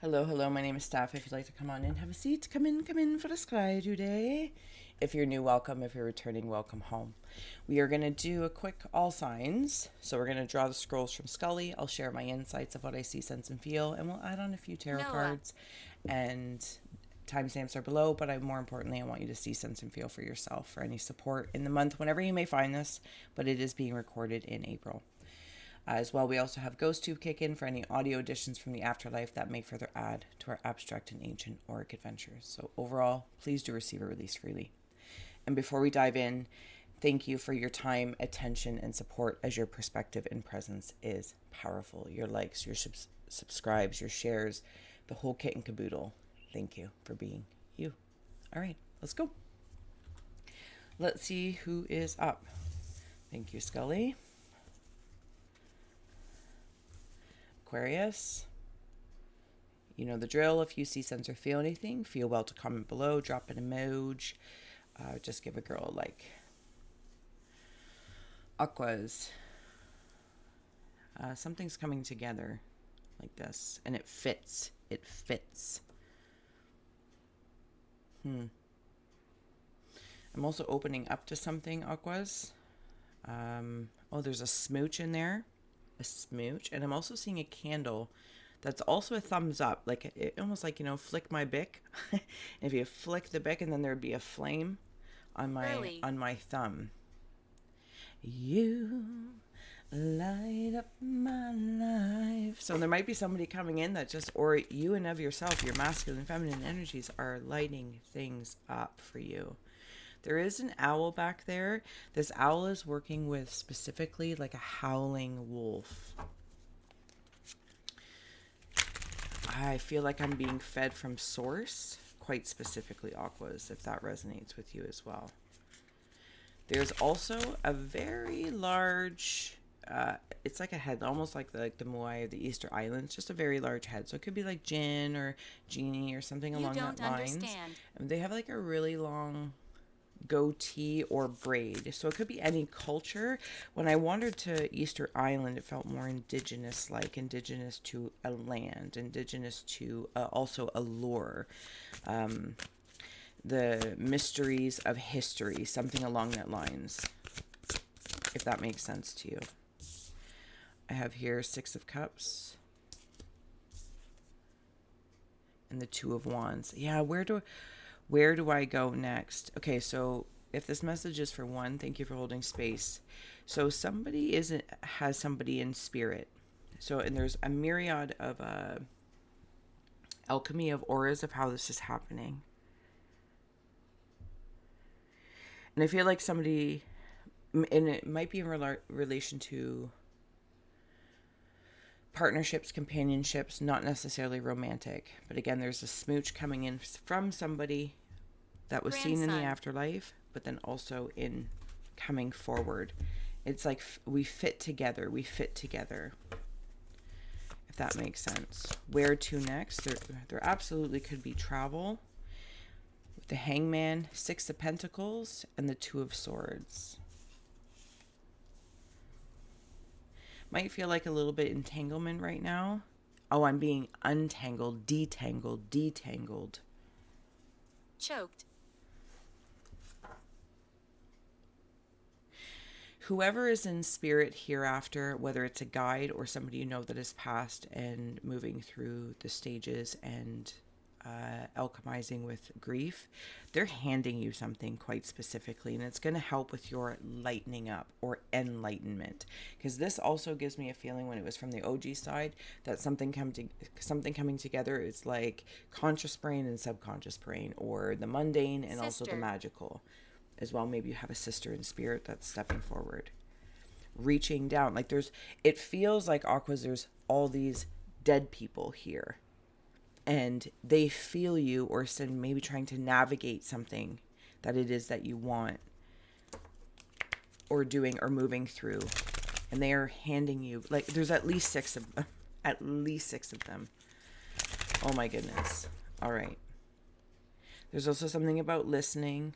Hello, hello. My name is Steph. If you'd like to come on in, have a seat. Come in for the scry today. If you're new, welcome. If you're returning, welcome home. We are going to do a quick all signs. So we're going to draw the scrolls from Scully. I'll share my insights of what I see, sense, and feel, and we'll add on a few tarot cards. And timestamps are below, but more importantly, I want you to see, sense, and feel for yourself for any support in the month, whenever you may find this. But it is being recorded in April. As well, we also have GhostTube kick in for any audio additions from the afterlife that may further add to our abstract and ancient auric adventures. So overall, please do receive a release freely. And before we dive in, thank you for your time, attention, and support, as your perspective and presence is powerful. Your likes, your subscribes, your shares, the whole kit and caboodle. Thank you for being you. All right, let's go. Let's see who is up. Thank you, Scully. Aquarius, you know the drill. If you see, sense, or feel anything, feel well to comment below, drop an emoji, just give a girl a like. Aquas, something's coming together like this, and it fits. I'm also opening up to something, Aquas. Oh, there's a smooch in there. A smooch, and I'm also seeing a candle that's also a thumbs up, like it almost like, flick my bic. If you flick the bic, and then there'd be a flame on my thumb. You light up my life. So there might be somebody coming in that just, or you and of yourself, your masculine, feminine energies are lighting things up for you. There is an owl back there. This owl is working with specifically like a howling wolf. I feel like I'm being fed from source, quite specifically Aquas, if that resonates with you as well. There's also a very large, it's like a head, almost like the Moai of the Easter Islands, just a very large head. So it could be like Jinn or Genie or something along that lines. And they have like a really long goatee or braid, so it could be any culture. When I wandered to Easter Island, it felt more indigenous, like indigenous to a land, indigenous to also a lore, the mysteries of history, something along that lines, if that makes sense to you. I have here Six of Cups and the Two of Wands. Yeah, where do I go next? Okay, so if this message is for one, thank you for holding space. So somebody has somebody in spirit. So, and there's a myriad of alchemy of auras of how this is happening. And I feel like somebody, and it might be in relation to partnerships, companionships, not necessarily romantic, but again, there's a smooch coming in from somebody that was seen in the afterlife, but then also in coming forward. It's like we fit together, if that makes sense. Where to next? There absolutely could be travel with the Hangman, Six of Pentacles, and the Two of Swords. Might feel like a little bit entanglement right now. Oh, I'm being untangled, detangled. Choked. Whoever is in spirit hereafter, whether it's a guide or somebody you know that has passed and moving through the stages and alchemizing with grief, they're handing you something quite specifically, and it's going to help with your lightening up or enlightenment, because this also gives me a feeling, when it was from the OG side, that something coming together is like conscious brain and subconscious brain, or the mundane and also the magical as well. Maybe you have a sister in spirit that's stepping forward, reaching down. Like it feels like, Aquas, there's all these dead people here, and they feel you, or maybe trying to navigate something that it is that you want, or doing, or moving through, and they are handing you, like, there's at least six of them. Oh my goodness. All right. There's also something about listening,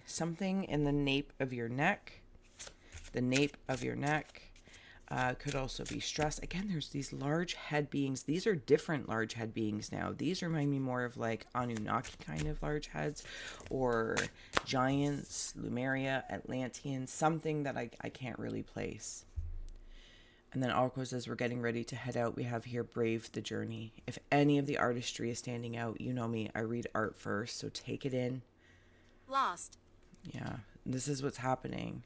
something in the nape of your neck, Could also be stress. Again, there's these large head beings. These are different large head beings now. These remind me more of like Anunnaki kind of large heads, or giants, Lemuria, Atlantean, something that I can't really place. And then Aquas, as we're getting ready to head out, we have here Brave the Journey. If any of the artistry is standing out, you know me, I read art first, so take it in. Lost. Yeah, this is what's happening.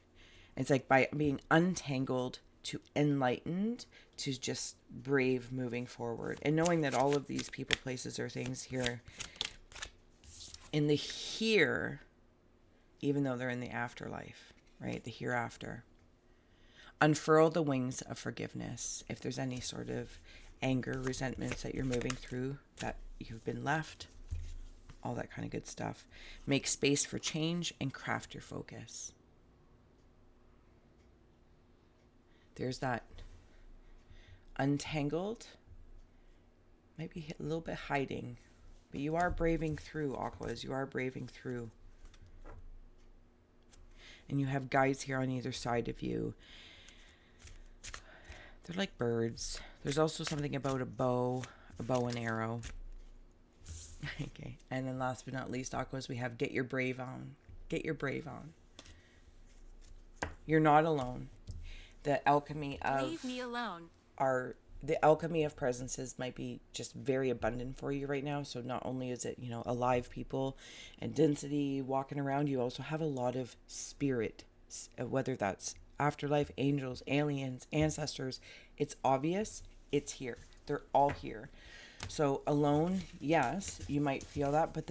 It's like by being untangled to enlightened to just brave moving forward, and knowing that all of these people, places, or things here in the here, even though they're in the afterlife, right? The hereafter. Unfurl the wings of forgiveness. If there's any sort of anger, resentments that you're moving through, that you've been left, all that kind of good stuff. Make space for change and craft your focus. There's that untangled, maybe a little bit hiding, but you are braving through, Aquas. You are braving through. And you have guides here on either side of you. They're like birds. There's also something about a bow and arrow. Okay. And then last but not least, Aquas, we have get your brave on. Get your brave on. You're not alone. The alchemy of Leave me alone. The alchemy of presences might be just very abundant for you right now. So not only is it, alive people and density walking around, you also have a lot of spirit, whether that's afterlife, angels, aliens, ancestors. It's obvious. It's here. They're all here. So alone, yes, you might feel that, but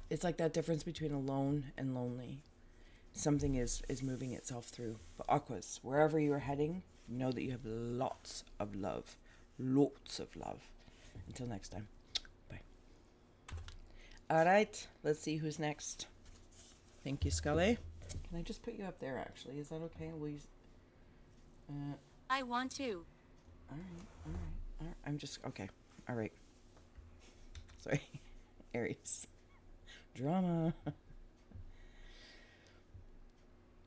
it's like that difference between alone and lonely. Something is moving itself through. But Aquas, wherever you are heading, know that you have lots of love. Lots of love. Until next time. Bye. All right. Let's see who's next. Thank you, Scully. Can I just put you up there, actually? Is that okay? Will you... I want to. All right. I'm just... Okay. All right. Sorry. Aries. Drama.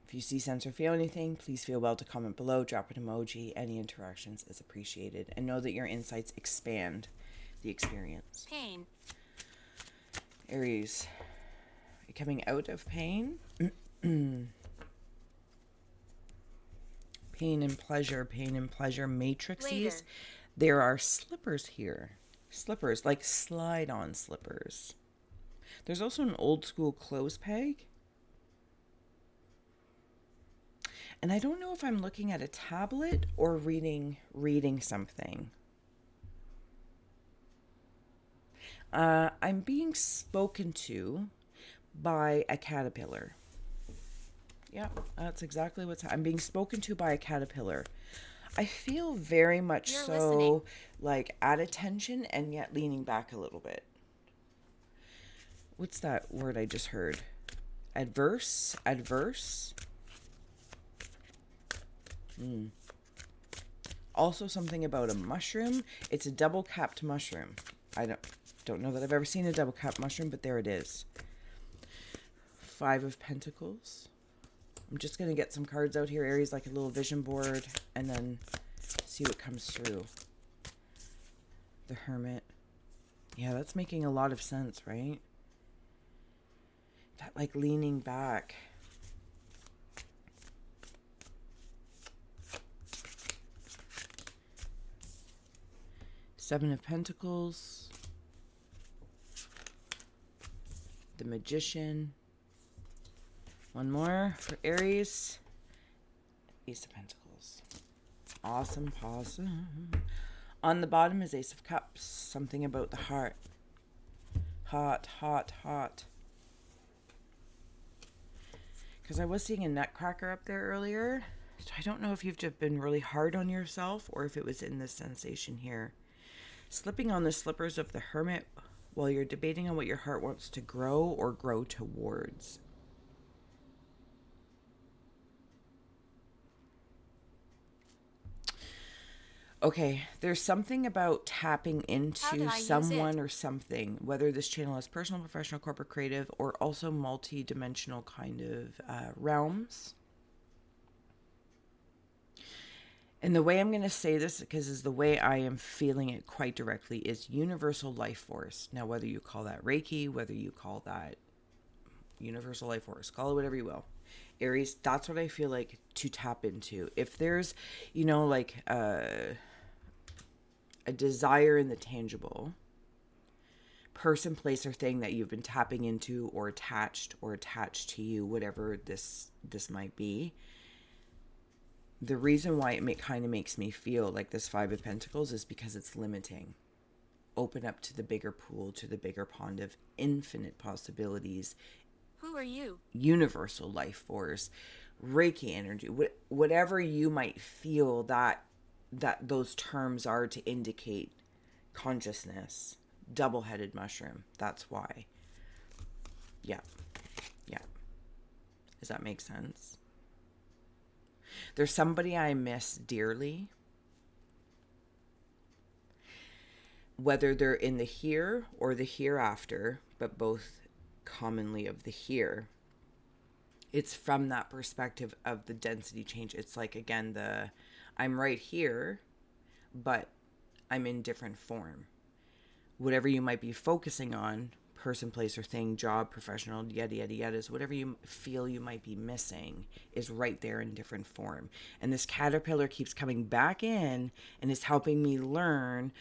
If you see, sense, or feel anything, please feel well to comment below, drop an emoji. Any interactions is appreciated. And know that your insights expand the experience. Pain. Aries, are you coming out of pain? Pain and pleasure matrices. Later. There are slippers here. Slippers, like slide-on slippers. There's also an old school clothes peg. And I don't know if I'm looking at a tablet or reading something. I'm being spoken to by a caterpillar. Yeah, that's exactly I'm being spoken to by a caterpillar. I feel very much You're so listening. like at attention and yet leaning back a little bit. What's that word I just heard? Adverse? Also something about a mushroom. It's a double-capped mushroom. I don't know that I've ever seen a double-capped mushroom, but there it is. 5 of Pentacles. I'm just going to get some cards out here, Aries, like a little vision board, and then see what comes through. The Hermit. Yeah, that's making a lot of sense, right? That, like, leaning back. Seven of Pentacles. The Magician. One more for Aries. Ace of Pentacles. Awesome possum. On the bottom is Ace of Cups. Something about the heart. Hot. Because I was seeing a nutcracker up there earlier. So I don't know if you've just been really hard on yourself or if it was in this sensation here. Slipping on the slippers of the Hermit while you're debating on what your heart wants to grow or grow towards. Okay, there's something about tapping into someone or something, whether this channel is personal, professional, corporate, creative, or also multi-dimensional kind of realms. And the way I'm going to say this, because is the way I am feeling it quite directly, is universal life force. Now, whether you call that Reiki, whether you call that universal life force, call it whatever you will. Aries, that's what I feel like to tap into. If there's, like a desire in the tangible, person, place, or thing that you've been tapping into or attached to you, whatever this might be. The reason why it kind of makes me feel like this Five of Pentacles is because it's limiting. Open up to the bigger pool, to the bigger pond of infinite possibilities. Who are you? Universal life force, Reiki energy, whatever you might feel that those terms are to indicate consciousness. Double-headed mushroom. That's why. Yeah. Does that make sense? There's somebody I miss dearly. Whether they're in the here or the hereafter, but both commonly of the here. It's from that perspective of the density change. It's like, again, I'm right here, but I'm in different form. Whatever you might be focusing on, person, place, or thing, job, professional, yada, yada, yada, is whatever you feel you might be missing is right there in different form. And this caterpillar keeps coming back in and is helping me learn,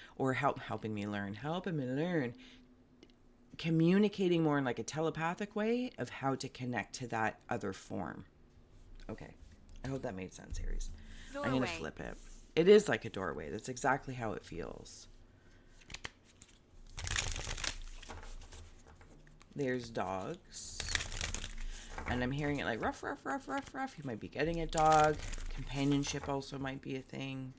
communicating more in like a telepathic way of how to connect to that other form. Okay. I hope that made sense, Aries. Doorway. I'm going to flip it. It is like a doorway. That's exactly how it feels. There's dogs. And I'm hearing it like ruff, ruff, ruff, ruff, ruff. You might be getting a dog. Companionship also might be a thing.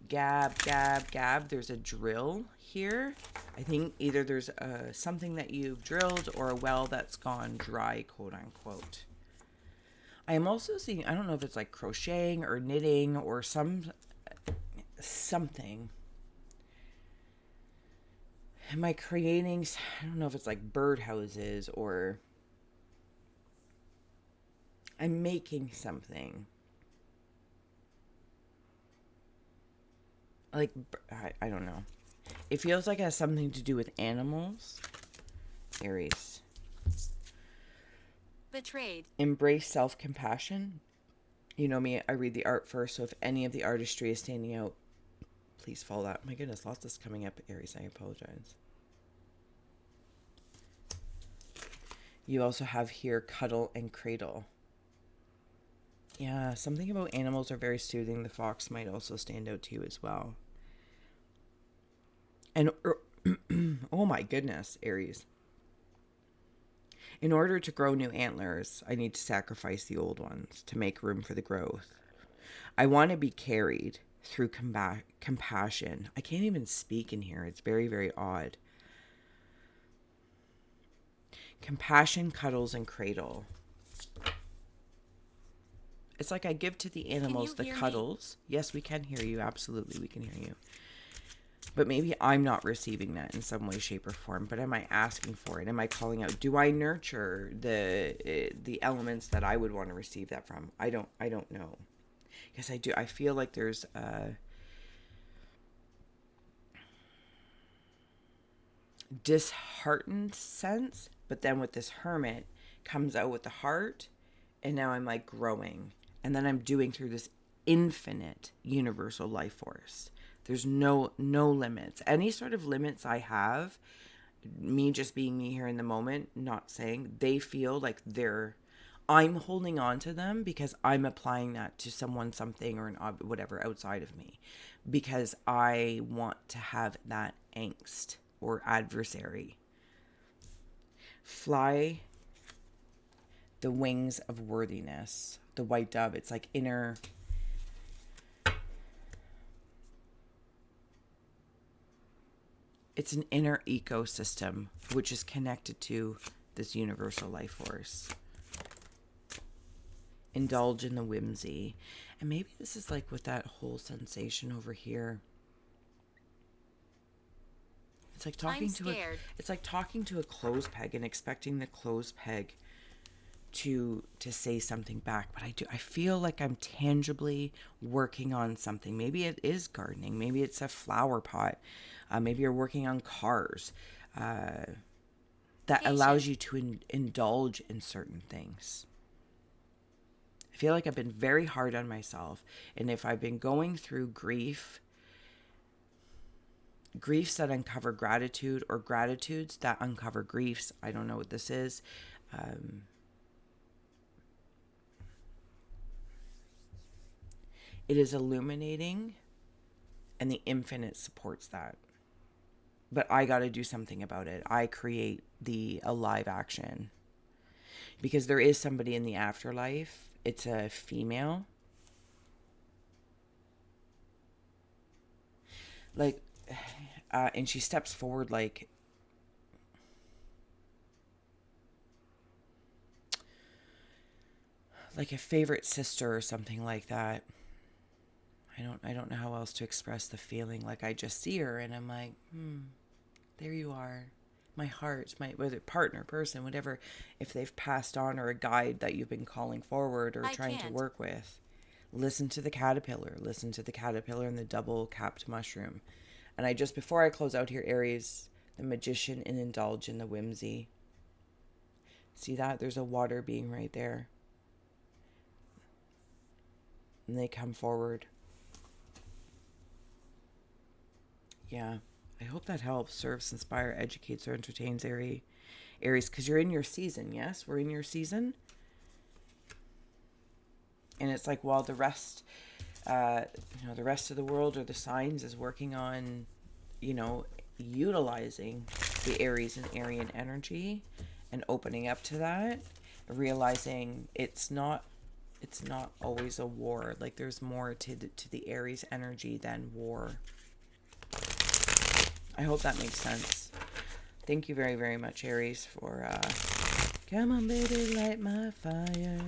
Gab, gab, gab. There's a drill here. I think either there's something that you've drilled or a well that's gone dry, quote unquote. I am also seeing, I don't know if it's like crocheting or knitting or something. Am I creating, I don't know if it's like birdhouses or I'm making something. Like, I don't know. It feels like it has something to do with animals. Aries. Betrayed. Embrace self-compassion. You know me, I read the art first, so if any of the artistry is standing out, please follow that. My goodness, lots is coming up, Aries. I apologize. You also have here cuddle and cradle. Yeah, something about animals are very soothing. The fox might also stand out to you as well. And, oh my goodness, Aries. In order to grow new antlers, I need to sacrifice the old ones to make room for the growth. I want to be carried through compassion. I can't even speak in here. It's very, very odd. Compassion, cuddles, and cradle. It's like I give to the animals the cuddles. Me? Yes, we can hear you. Absolutely, we can hear you. But maybe I'm not receiving that in some way, shape, or form. But am I asking for it? Am I calling out? Do I nurture the elements that I would want to receive that from? I don't know. Yes, I do. I feel like there's a disheartened sense. But then with this hermit comes out with the heart. And now I'm like growing. And then I'm doing through this infinite universal life force. There's no limits. Any sort of limits I have, me just being me here in the moment, not saying, they feel like I'm holding on to them because I'm applying that to someone, something, or whatever outside of me. Because I want to have that angst or adversary. Fly the wings of worthiness. The white dove, it's like inner... It's an inner ecosystem which is connected to this universal life force. Indulge in the whimsy. And maybe this is like with that whole sensation over here. It's like talking to a clothes peg and expecting the clothes peg to say something back, but I feel like I'm tangibly working on something. Maybe it is gardening, maybe it's a flower pot, maybe you're working on cars, that allows you to indulge in certain things. I feel like I've been very hard on myself, and if I've been going through griefs that uncover gratitude, or gratitudes that uncover griefs, I don't know what this is. It is illuminating, and the infinite supports that. But I got to do something about it. I create the alive action. Because there is somebody in the afterlife. It's a female. Like, and she steps forward like a favorite sister or something like that. I don't know how else to express the feeling. Like, I just see her and I'm like, there you are. My heart, whether partner, person, whatever, if they've passed on, or a guide that you've been calling forward or trying to work with. Listen to the caterpillar. Listen to the caterpillar and the double capped mushroom. And before I close out here, Aries, the magician, and indulge in the whimsy. See that? There's a water being right there. And they come forward. Yeah. I hope that helps, serves, inspire, educates, or entertains Aries, because you're in your season. Yes, we're in your season. And it's like, while the rest, the rest of the world or the signs is working on, utilizing the Aries and Arian energy and opening up to that, realizing it's not always a war. Like, there's more to the Aries energy than war. I hope that makes sense. Thank you very, very much, Aries, for come on, baby, light my fire.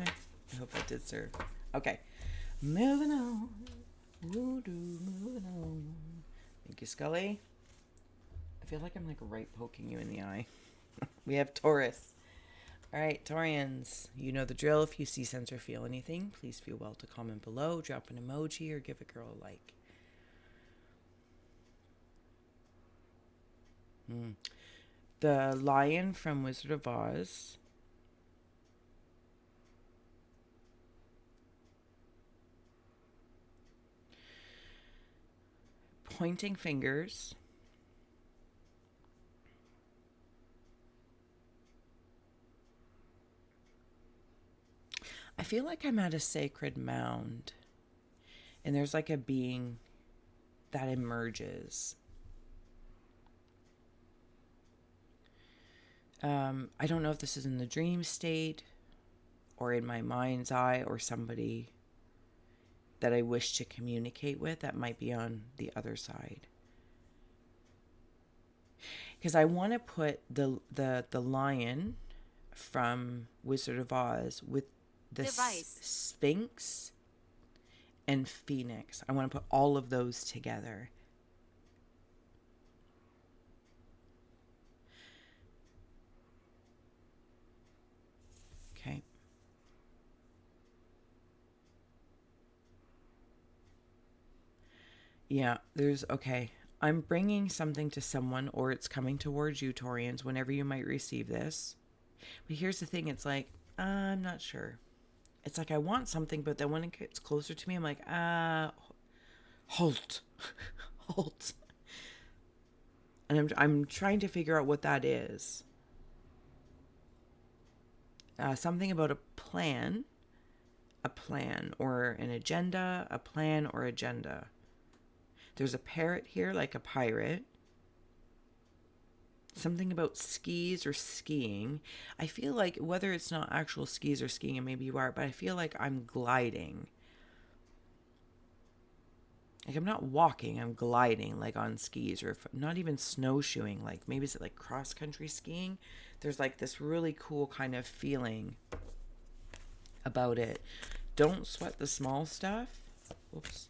I hope that did serve. Okay, moving on. Moving on. Thank you, Scully. I feel like I'm like right poking you in the eye. We have Taurus. All right, Taurians, you know the drill. If you see, sense, or feel anything, please feel well to comment below, drop an emoji, or give a girl a like. The lion from Wizard of Oz. Pointing fingers. I feel like I'm at a sacred mound, and there's like a being that emerges. I don't know if this is in the dream state or in my mind's eye, or somebody that I wish to communicate with that might be on the other side. Because I want to put the lion from Wizard of Oz with the Sphinx and Phoenix. I want to put all of those together. Okay. Yeah, okay. I'm bringing something to someone, or it's coming towards you, Taurians, whenever you might receive this. But here's the thing. It's like, I'm not sure. It's like I want something, but then when it gets closer to me, I'm like, halt. Halt. And I'm trying to figure out what that is. Something about a plan, or an agenda, a plan or agenda. There's a parrot here, like a pirate. Something about skis or skiing. I feel like, whether it's not actual skis or skiing, and maybe you are, but I feel like I'm gliding. Like, I'm not walking, I'm gliding, like on skis, or not even snowshoeing. Like, maybe is it like cross-country skiing? There's like this really cool kind of feeling about it. Don't sweat the small stuff. Oops.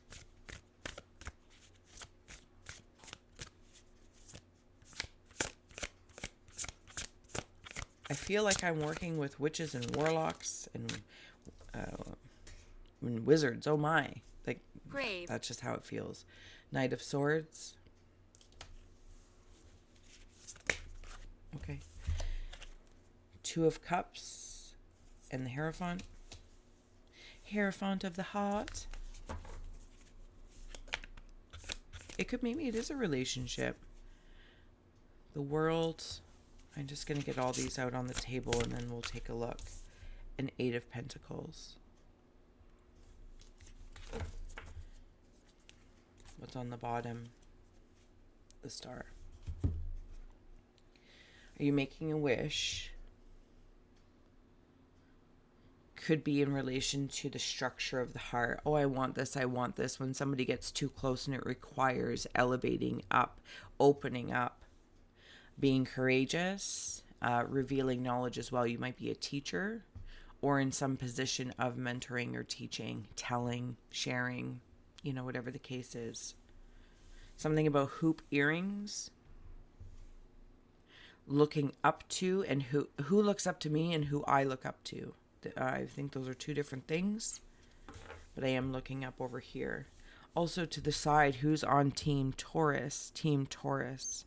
I feel like I'm working with witches and warlocks and wizards. Oh my. Like, Brave. that's just how it feels. Knight of Swords. Okay. Two of Cups and the Hierophant. Hierophant of the Heart. It could, maybe it is a relationship. The World. I'm just going to get all these out on the table and then we'll take a look. An Eight of Pentacles. What's on the bottom? The Star. Are you making a wish? Could be in relation to the structure of the heart. Oh, I want this, I want this. When somebody gets too close and it requires elevating up, opening up, being courageous, revealing knowledge as well. You might be a teacher or in some position of mentoring or teaching, telling, sharing, you know, whatever the case is. Something about hoop earrings. Looking up to, and who looks up to me and who I look up to. I think those are two different things, but I am looking up over here. Also to the side, who's on Team Taurus? Team Taurus.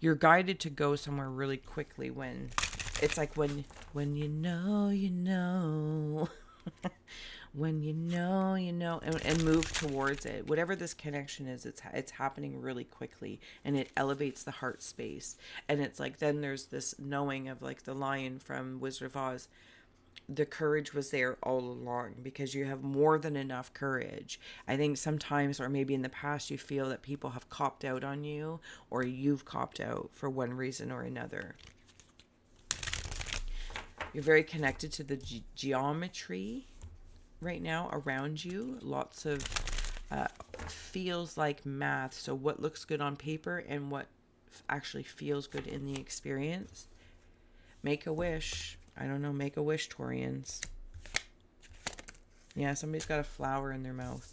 You're guided to go somewhere really quickly when it's like when you know, you know. When you know, you know, and move towards it. Whatever this connection is, it's happening really quickly, and it elevates the heart space. And it's like, then there's this knowing of like the lion from Wizard of Oz. The courage was there all along because you have more than enough courage. I think sometimes, or maybe in the past, you feel that people have copped out on you, or you've copped out for one reason or another. You're very connected to the geometry right now around you. Lots of feels like math. So what looks good on paper and what actually feels good in the experience. Make a wish. I don't know. Make a wish, Taurians. Yeah, somebody's got a flower in their mouth.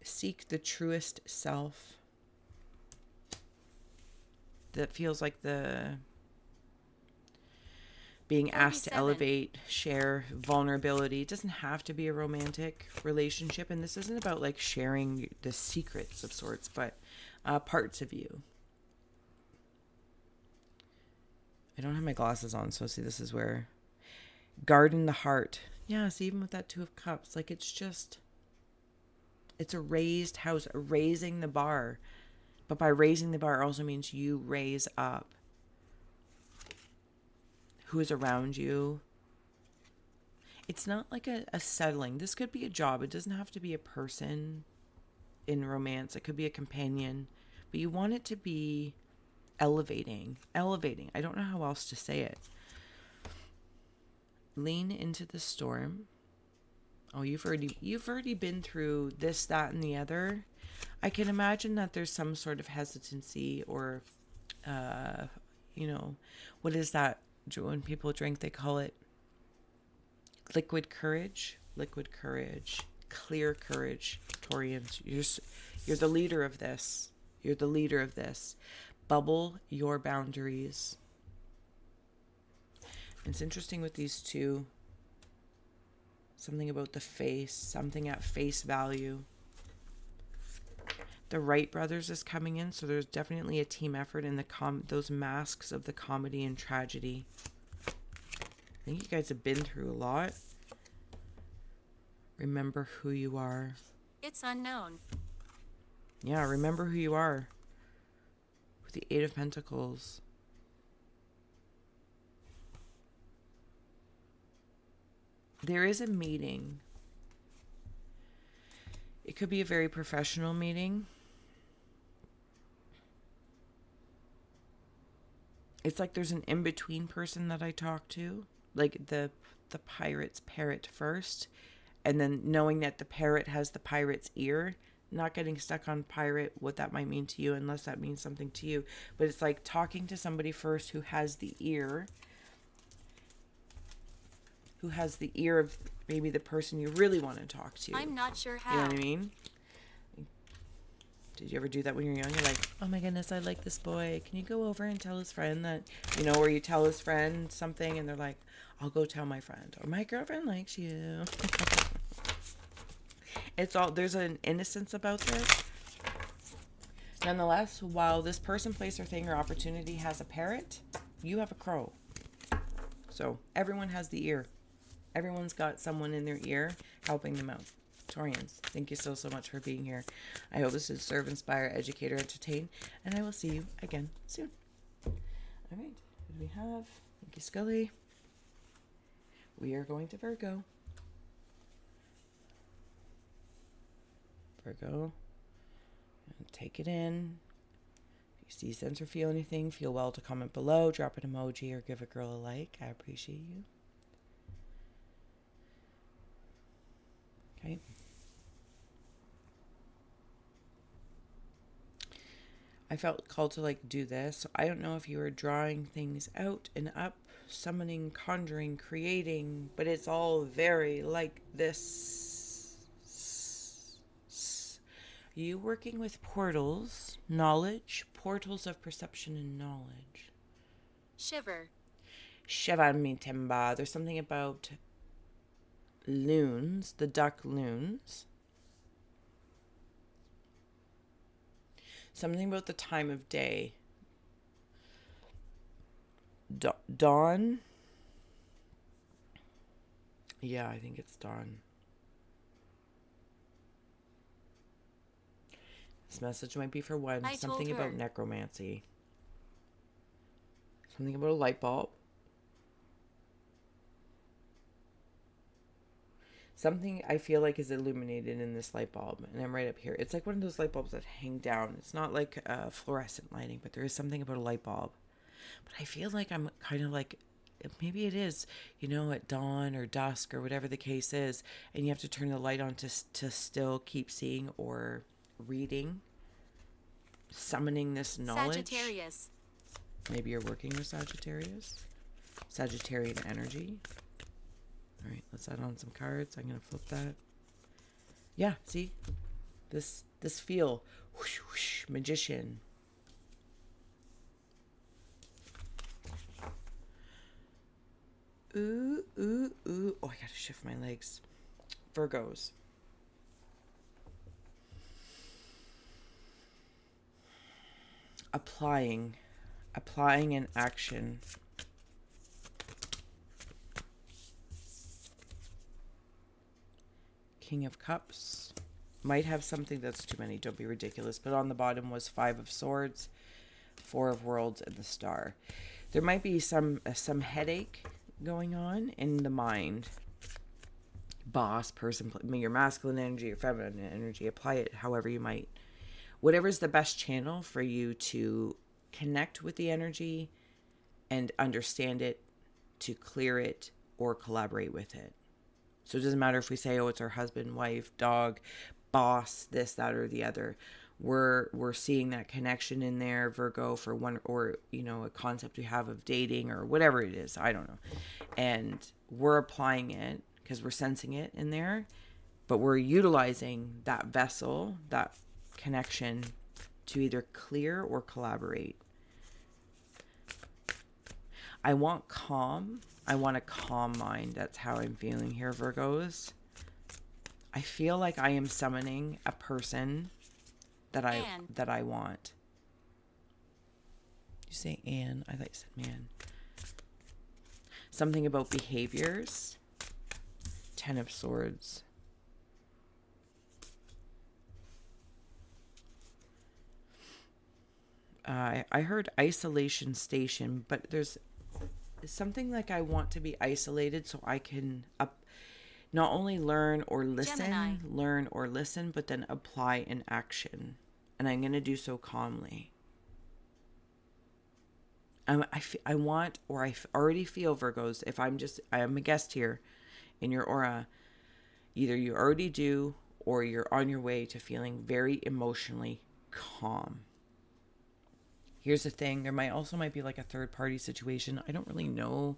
Seek the truest self. That feels like the being asked to elevate, share, vulnerability. It doesn't have to be a romantic relationship. And this isn't about like sharing the secrets of sorts, but parts of you. I don't have my glasses on, so see, this is where garden the heart. Yeah, see, even with that Two of Cups, like it's a raised house, raising the bar. But by raising the bar also means you raise up who is around you. It's not like a settling. This could be a job. It doesn't have to be a person in romance. It could be a companion. But you want it to be elevating. I don't know how else to say it. Lean into the storm. Oh, you've already been through this, that, and the other. I can imagine that there's some sort of hesitancy or, what is that? When people drink, they call it liquid courage, clear courage. Taurians, you're the leader of this. You're the leader of this. Bubble your boundaries. It's interesting with these two. Something about the face, something at face value. The Wright brothers is coming in, so there's definitely a team effort in those masks of the comedy and tragedy. I think you guys have been through a lot. Remember who you are. It's unknown. Yeah, remember who you are. With the Eight of Pentacles. There is a meeting. It could be a very professional meeting. It's like there's an in-between person that I talk to. Like the pirate's parrot first. And then knowing that the parrot has the pirate's ear. Not getting stuck on pirate, what that might mean to you, unless that means something to you. But it's like talking to somebody first who has the ear. Who has the ear of maybe the person you really want to talk to. I'm not sure how. You know what I mean? Did you ever do that when you're young? You're like, oh my goodness, I like this boy. Can you go over and tell his friend that, you know, or you tell his friend something and they're like, I'll go tell my friend. Or my girlfriend likes you. It's all, there's an innocence about this. Nonetheless, while this person, place, or thing or opportunity has a parrot, you have a crow. So everyone has the ear. Everyone's got someone in their ear helping them out. Taurians, thank you so much for being here. I hope this is serve, inspire, educate, or entertain, and I will see you again soon. All right, what do we have? Thank you, Scully. We are going to Virgo. Virgo. And take it in. If you see, sense, or feel anything, feel well to comment below, drop an emoji, or give a girl a like. I appreciate you. Okay. I felt called to like do this. So I don't know if you were drawing things out and up, summoning, conjuring, creating, but it's all very like this. Are you working with portals, knowledge, portals of perception and knowledge? Shiver. Shiva mi temba. There's something about loons, the duck loons. Something about the time of day. Dawn. Yeah, I think it's dawn. This message might be for one. Something about necromancy. Something about a light bulb. Something I feel like is illuminated in this light bulb. And I'm right up here. It's like one of those light bulbs that hang down. It's not like fluorescent lighting, but there is something about a light bulb. But I feel like I'm kind of like, maybe it is, you know, at dawn or dusk or whatever the case is. And you have to turn the light on to still keep seeing or reading. Summoning this knowledge. Sagittarius. Maybe you're working with Sagittarius. Sagittarian energy. All right, let's add on some cards. I'm going to flip that. Yeah, see? This feel. Whoosh, whoosh, magician. Ooh, ooh, ooh. Oh, I got to shift my legs. Virgos. Applying an action. King of Cups. Might have something that's too many, don't be ridiculous. But on the bottom was 5 of Swords, 4 of Worlds, and the Star. There might be some headache going on in the mind. Boss, person, your masculine energy, your feminine energy. Apply it however you might. Whatever's the best channel for you to connect with the energy and understand it, to clear it, or collaborate with it. So it doesn't matter if we say, oh, it's our husband, wife, dog, boss, this, that, or the other. We're seeing that connection in there, Virgo, for one, or, you know, a concept we have of dating or whatever it is. I don't know. And we're applying it because we're sensing it in there, but we're utilizing that vessel, that connection, to either clear or collaborate. I want calm. I want a calm mind. That's how I'm feeling here, Virgos. I feel like I am summoning a person that I want. Did you say Anne? I thought you said man. Something about behaviors. 10 of Swords. I heard isolation station, but there's something like I want to be isolated so I can not only learn or listen, but then apply an action. And I'm going to do so calmly. I want, or I already feel, Virgos, if I am a guest here in your aura, either you already do or you're on your way to feeling very emotionally calm. Here's the thing. There might be like a third party situation. I don't really know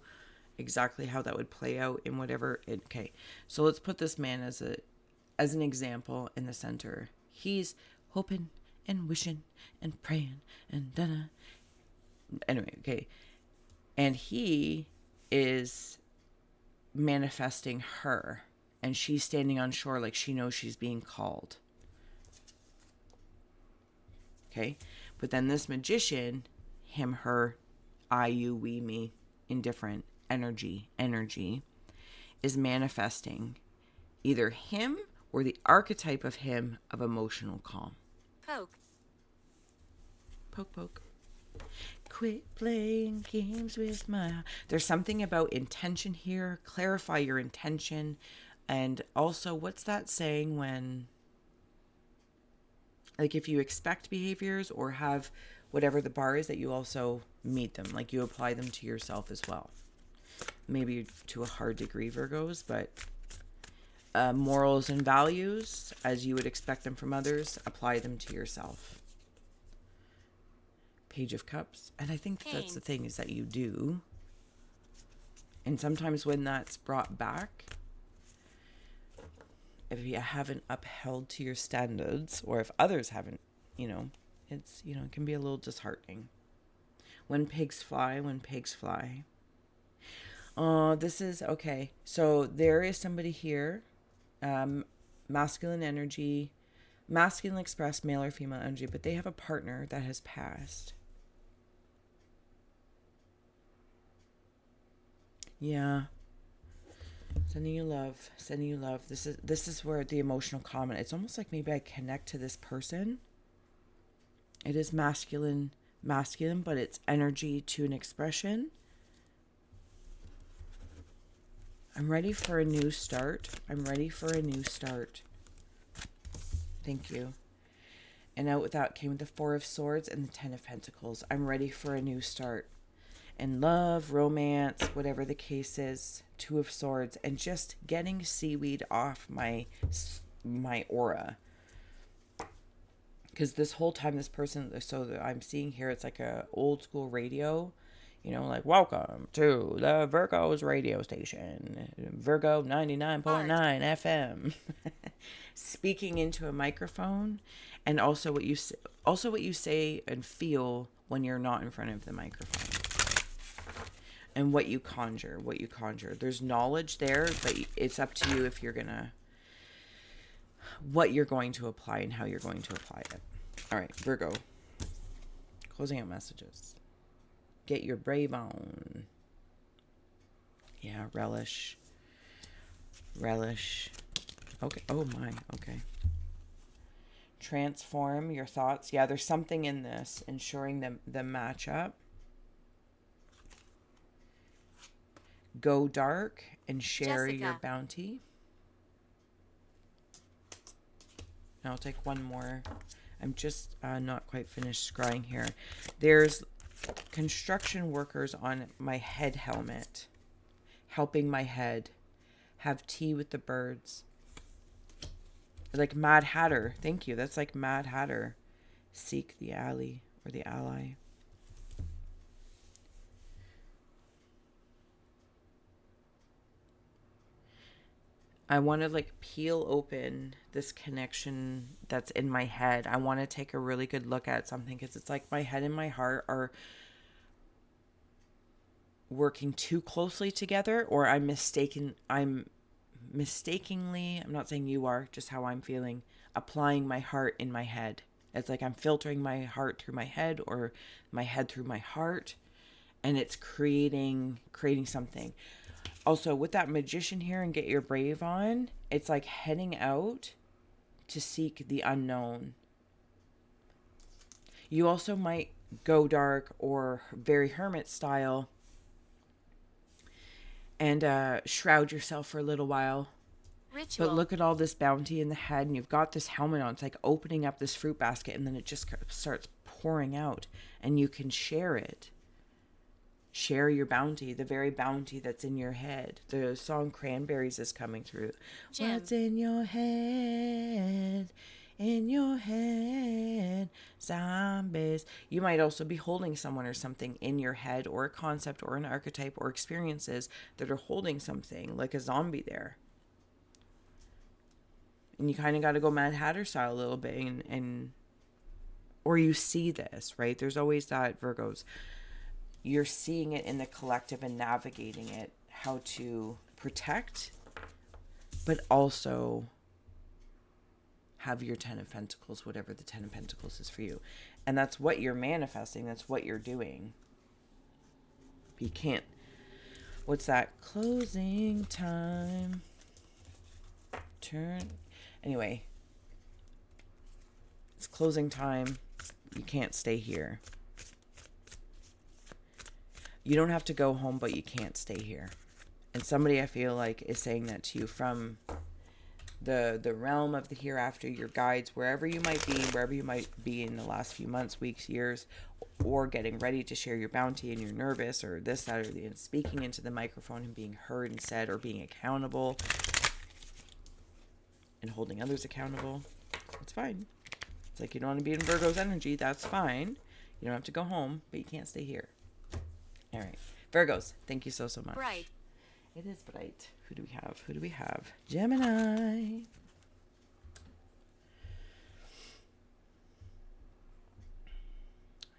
exactly how that would play out in whatever. Okay. So let's put this man as an example in the center. He's hoping and wishing and praying and donna. Anyway, okay. And he is manifesting her, and she's standing on shore like she knows she's being called. Okay. But then this magician, him, her, I, you, we, me, indifferent, energy, is manifesting either him or the archetype of him of emotional calm. Poke. Poke, poke. Quit playing games with my... There's something about intention here. Clarify your intention. And also, what's that saying when... Like, if you expect behaviors or have whatever the bar is, that you also meet them. Like, you apply them to yourself as well. Maybe to a hard degree, Virgos, but morals and values, as you would expect them from others, apply them to yourself. Page of Cups. And I think that's the thing, is that you do. And sometimes when that's brought back, if you haven't upheld to your standards, or if others haven't, it's, it can be a little disheartening. When pigs fly. Oh, this is, okay. So there is somebody here, masculine energy, masculine expressed, male or female energy, but they have a partner that has passed. Yeah. Sending you love. This is where the emotional comment. It's almost like maybe I connect to this person. It is masculine, but it's energy to an expression. I'm ready for a new start. Thank you. And out with that came the Four of Swords and the Ten of Pentacles. I'm ready for a new start. And love, romance, whatever the case is, Two of Swords, and just getting seaweed off my aura. Because this whole time, this person, so that I'm seeing here, it's like a old school radio, like, welcome to the Virgo's radio station, Virgo 99.9 FM, speaking into a microphone, and also what you say and feel when you're not in front of the microphone. And what you conjure. There's knowledge there, but it's up to you if you're what you're going to apply and how you're going to apply it. All right, Virgo. Closing out messages. Get your brave on. Yeah, relish. Okay. Oh my. Okay. Transform your thoughts. Yeah, there's something in this, ensuring the match up. Go dark and share your bounty. And I'll take one more. I'm just not quite finished scrying here. There's construction workers on my head helmet, helping my head. Have tea with the birds. Like Mad Hatter. Thank you. That's like Mad Hatter. Seek the ally or the ally. I want to peel open this connection that's in my head. I want to take a really good look at something, because it's like my head and my heart are working too closely together, or I'm mistakenly, I'm not saying you are, just how I'm feeling, applying my heart in my head. It's like I'm filtering my heart through my head, or my head through my heart, and it's creating something. Also, with that magician here and get your brave on, it's like heading out to seek the unknown. You also might go dark or very hermit style and shroud yourself for a little while. Ritual. But look at all this bounty in the head, and you've got this helmet on. It's like opening up this fruit basket, and then it just starts pouring out, and you can share it. Share your bounty, the very bounty that's in your head. The song Cranberries is coming through. Jim. What's in your head? In your head, zombies. You might also be holding someone or something in your head, or a concept or an archetype or experiences that are holding something like a zombie there. And you kind of got to go Mad Hatter style a little bit and or you see this, right? There's always that, Virgos. You're seeing it in the collective and navigating it, how to protect, but also have your 10 of Pentacles, whatever the 10 of Pentacles is for you. And that's what you're manifesting. That's what you're doing. But you can't. What's that? Closing time. Turn. Anyway. It's closing time. You can't stay here. You don't have to go home, but you can't stay here. And somebody, I feel like, is saying that to you from the realm of the hereafter, your guides, wherever you might be in the last few months, weeks, years, or getting ready to share your bounty and you're nervous or this, that, or the, and speaking into the microphone and being heard and said, or being accountable and holding others accountable. It's fine. It's like you don't want to be in Virgo's energy. That's fine. You don't have to go home, but you can't stay here. All right. Virgos, thank you so much. Bright. It is bright. Who do we have? Who do we have? Gemini.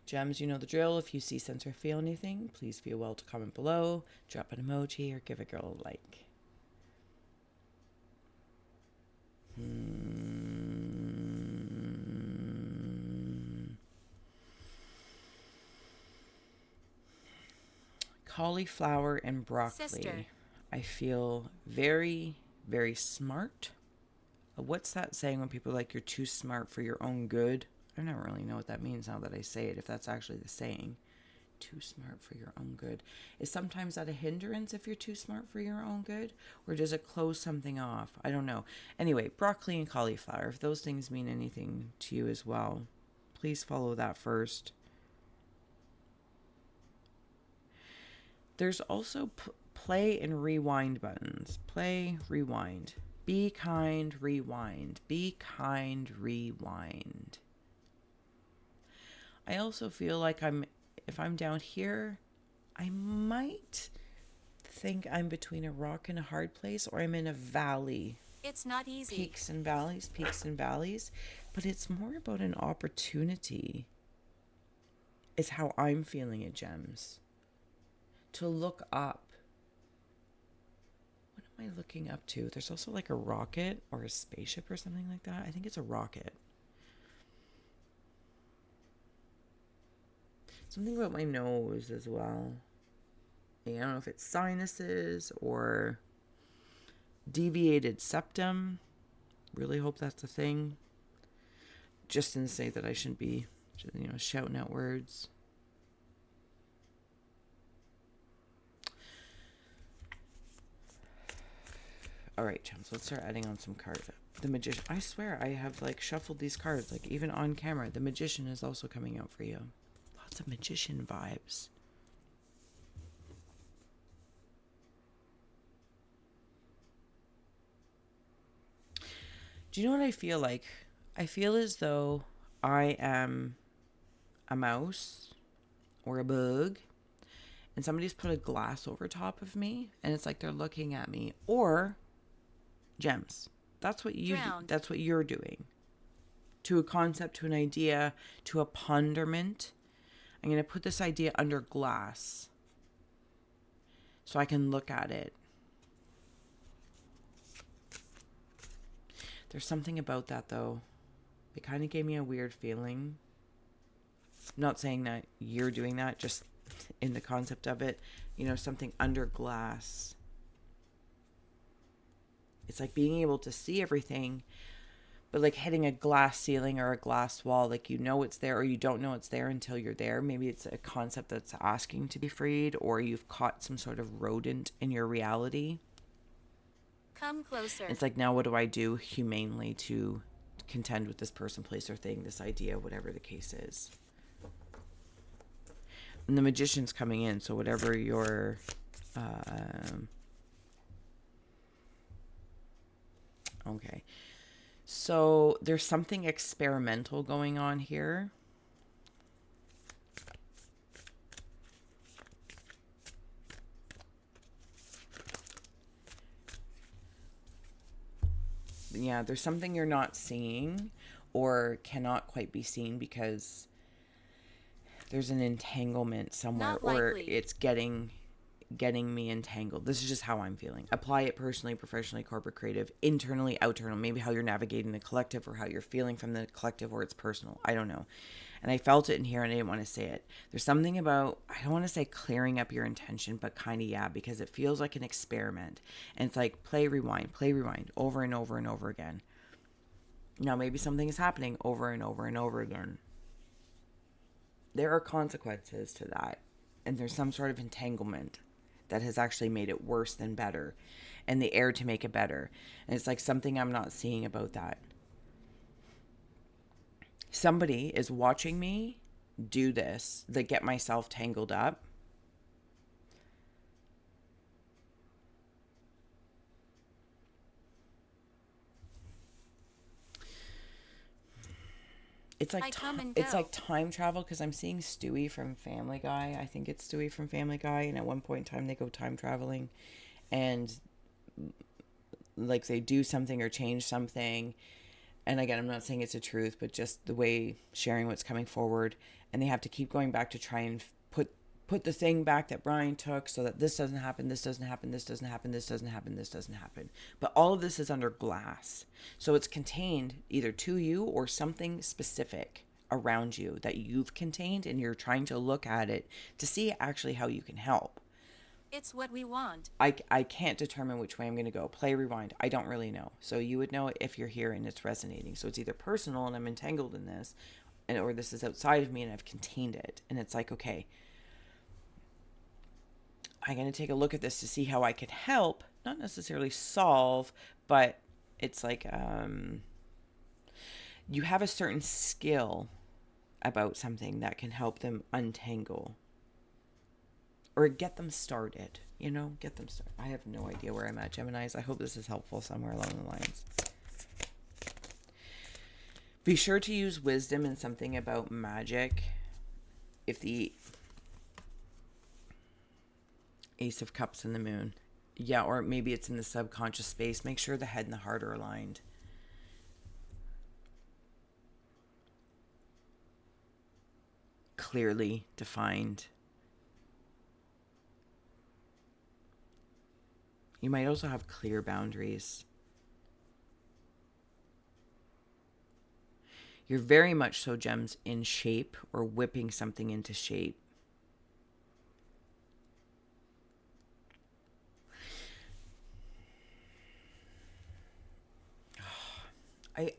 Gems, you know the drill. If you see, sense, or feel anything, please feel well to comment below. Drop an emoji or give a girl a like. Cauliflower and broccoli. Sister. I feel very, very smart. What's that saying when people are like, you're too smart for your own good? I don't really know what that means now that I say it, if that's actually the saying. Too smart for your own good. Is sometimes that a hindrance if you're too smart for your own good? Or does it close something off? I don't know. Anyway, broccoli and cauliflower, if those things mean anything to you as well, please follow that first. There's also play and rewind buttons. Play, rewind. Be kind, rewind. Be kind, rewind. I also feel like if I'm down here, I might think I'm between a rock and a hard place, or I'm in a valley. It's not easy. Peaks and valleys. But it's more about an opportunity, is how I'm feeling it, Gems. To look up. What am I looking up to? There's also like a rocket or a spaceship or something like that. I think it's a rocket. Something about my nose as well. I don't know if it's sinuses or deviated septum. Really hope that's a thing. Just to say that I shouldn't be, shouting out words. All right, Gems, let's start adding on some cards. The Magician. I swear I have shuffled these cards, even on camera. The Magician is also coming out for you. Lots of Magician vibes. Do you know what I feel like? I feel as though I am a mouse or a bug, and somebody's put a glass over top of me, and it's like they're looking at me. Or Gems. That's what you do. That's what you're doing. To a concept, to an idea, to a ponderment. I'm going to put this idea under glass so I can look at it. There's something about that, though. It kind of gave me a weird feeling. I'm not saying that you're doing that, just in the concept of it. Something under glass. It's like being able to see everything, but hitting a glass ceiling or a glass wall, it's there, or you don't know it's there until you're there. Maybe it's a concept that's asking to be freed, or you've caught some sort of rodent in your reality. Come closer. It's like, now what do I do humanely to contend with this person, place, or thing, this idea, whatever the case is. And the Magician's coming in, so whatever your okay. So there's something experimental going on here. Yeah, there's something you're not seeing, or cannot quite be seen because there's an entanglement somewhere, Not or likely. it's getting me entangled. This is just how I'm feeling. Apply it personally, professionally, corporate, creative, internally, outernal, maybe how you're navigating the collective or how you're feeling from the collective, or it's personal. I don't know. And I felt it in here and I didn't want to say it. There's something about, I don't want to say clearing up your intention, but kind of, yeah, because it feels like an experiment. And it's like play, rewind, over and over and over again. Now, maybe something is happening over and over and over again. There are consequences to that. And there's some sort of entanglement that has actually made it worse than better. And the air to make it better. And it's like something I'm not seeing about that. Somebody is watching me do this, that get myself tangled up. It's like it's like time travel, because I'm seeing Stewie from Family Guy. I think it's Stewie from Family Guy, and at one point in time they go time traveling, and like they do something or change something. And again, I'm not saying it's the truth, but just the way sharing what's coming forward, and they have to keep going back to try and put the thing back that Brian took, so that this doesn't happen, this doesn't happen, this doesn't happen, this doesn't happen, this doesn't happen. But all of this is under glass. So it's contained either to you or something specific around you that you've contained, and you're trying to look at it to see actually how you can help. It's what we want. I can't determine which way I'm going to go. Play, rewind. I don't really know. So you would know if you're here and it's resonating. So it's either personal and I'm entangled in this, or this is outside of me and I've contained it. And it's like, okay, I'm going to take a look at this to see how I could help, not necessarily solve, but it's like you have a certain skill about something that can help them untangle or get them started, get them started. I have no idea where I'm at, Geminis. I hope this is helpful somewhere along the lines. Be sure to use wisdom in something about magic. If the Ace of Cups and the Moon. Yeah, or maybe it's in the subconscious space. Make sure the head and the heart are aligned. Clearly defined. You might also have clear boundaries. You're very much so, Gems, in shape or whipping something into shape.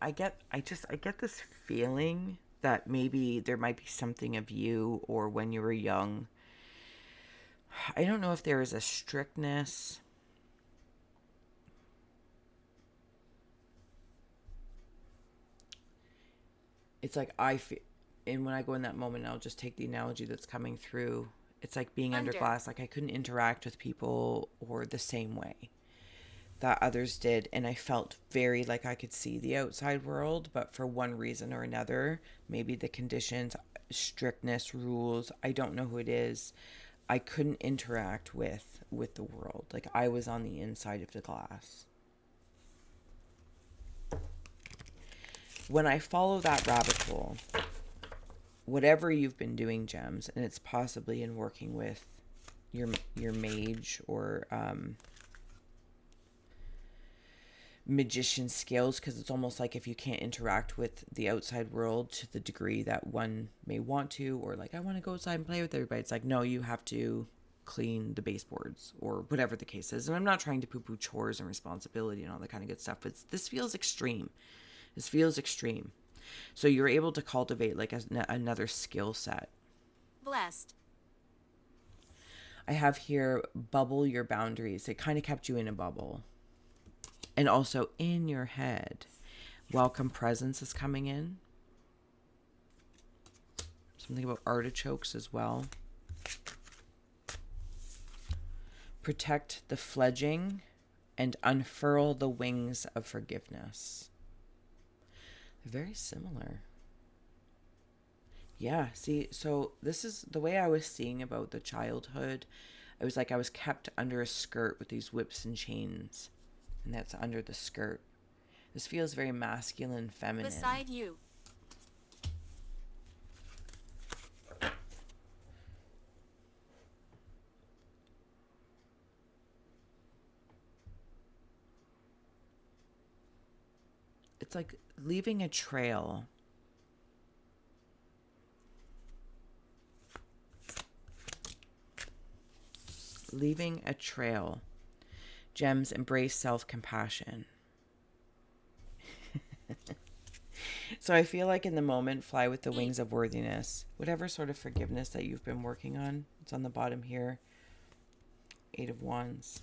I get this feeling that maybe there might be something of you or when you were young. I don't know if there is a strictness. It's like and when I go in that moment, I'll just take the analogy that's coming through. It's like being under glass. Like I couldn't interact with people or the same way that others did, and I felt very like I could see the outside world, but for one reason or another, maybe the conditions, strictness, rules, I don't know who it is, I couldn't interact with the world. Like I was on the inside of the glass. When I follow that rabbit hole, whatever you've been doing, Gems, and it's possibly in working with your mage or magician skills, because it's almost like if you can't interact with the outside world to the degree that one may want to, or like I want to go outside and play with everybody, it's like no, you have to clean the baseboards or whatever the case is. And I'm not trying to poo-poo chores and responsibility and all that kind of good stuff, but this feels extreme. So you're able to cultivate like another skill set. Blessed. I have here bubble your boundaries. It kind of kept you in a bubble. And also in your head. Welcome presence is coming in. Something about artichokes as well. Protect the fledging and unfurl the wings of forgiveness. They're very similar. Yeah, see, so this is the way I was seeing about the childhood. It was like I was kept under a skirt with these whips and chains. And that's under the skirt. This feels very masculine, feminine. Beside you. it's like leaving a trail. Leaving a trail. Gems, embrace self-compassion. So I feel like in the moment, fly with the wings of worthiness. Whatever sort of forgiveness that you've been working on, it's on the bottom here. 8 of Wands.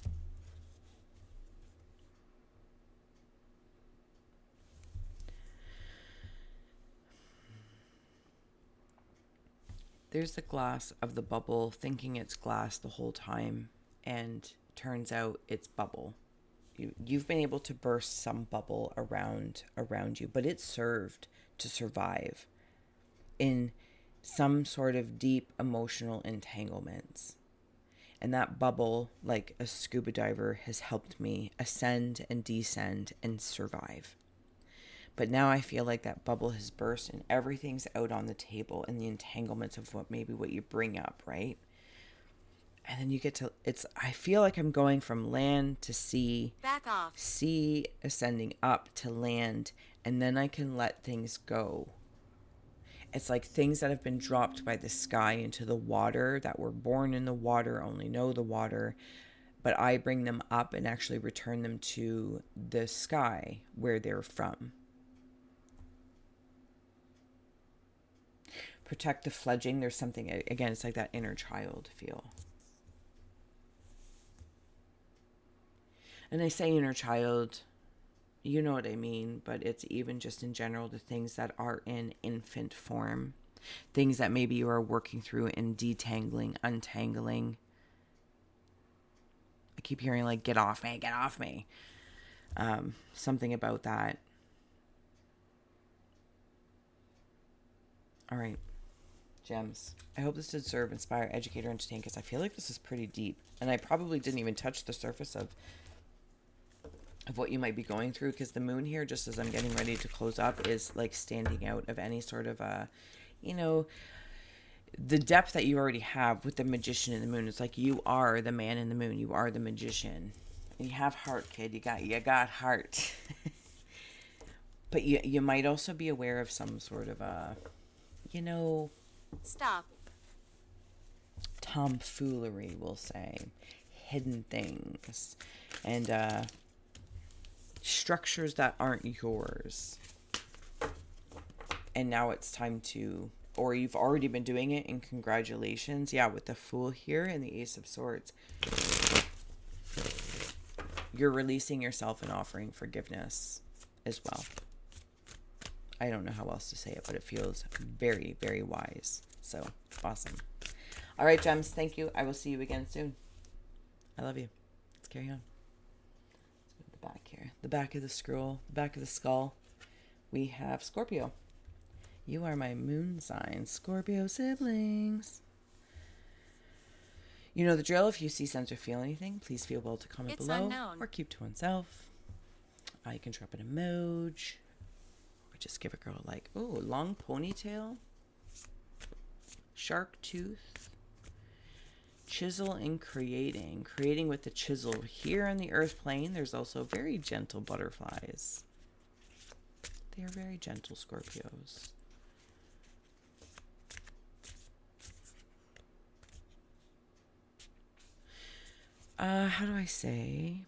There's the glass of the bubble, thinking it's glass the whole time, and turns out it's bubble. You've been able to burst some bubble around you, but it served to survive in some sort of deep emotional entanglements. And that bubble, like a scuba diver, has helped me ascend and descend and survive. But now I feel like that bubble has burst and everything's out on the table and the entanglements of what you bring up, right? And then you get to, I feel like I'm going from land to sea. Back off. Sea ascending up to land, and then I can let things go. It's like things that have been dropped by the sky into the water, that were born in the water, only know the water, but I bring them up and actually return them to the sky where they're from. Protect the fledgling. There's something, again, it's like that inner child feel. And I say inner child, you know what I mean, but it's even just in general the things that are in infant form. Things that maybe you are working through and detangling, untangling. I keep hearing like, get off me, get off me. Something about that. All right. Gems. I hope this did serve, inspire, educate, or entertain, because I feel like this is pretty deep. And I probably didn't even touch the surface of what you might be going through, because the moon here, just as I'm getting ready to close up, is like standing out of any sort of the depth that you already have with the magician in the moon. It's like you are the man in the moon. You are the magician. And you have heart, kid. You got heart. But you might also be aware of some sort of Stop. tomfoolery, we'll say, hidden things, and structures that aren't yours. And now it's time to, or you've already been doing it, and congratulations. Yeah, with the Fool here and the Ace of Swords, you're releasing yourself and offering forgiveness as well. I don't know how else to say it, but it feels very, very wise. So, awesome. All right, Gems, thank you. I will see you again soon. I love you. Let's carry on. Let's go to the back here. The back of the scroll, the back of the skull. We have Scorpio. You are my moon sign, Scorpio siblings. You know the drill. If you see, sense, or feel anything, please feel well to comment below. Unknown. Or keep to oneself. You can drop an emoji. Or just give a girl a like. Oh, long ponytail. Shark tooth. Chisel and creating. Creating with the chisel. Here on the earth plane, there's also very gentle butterflies. They are very gentle Scorpios. How do I say?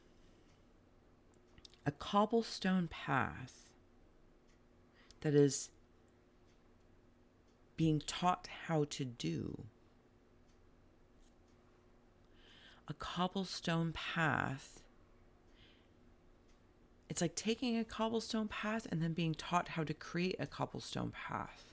A cobblestone path that is being taught how to do. A cobblestone path. It's like taking a cobblestone path and then being taught how to create a cobblestone path.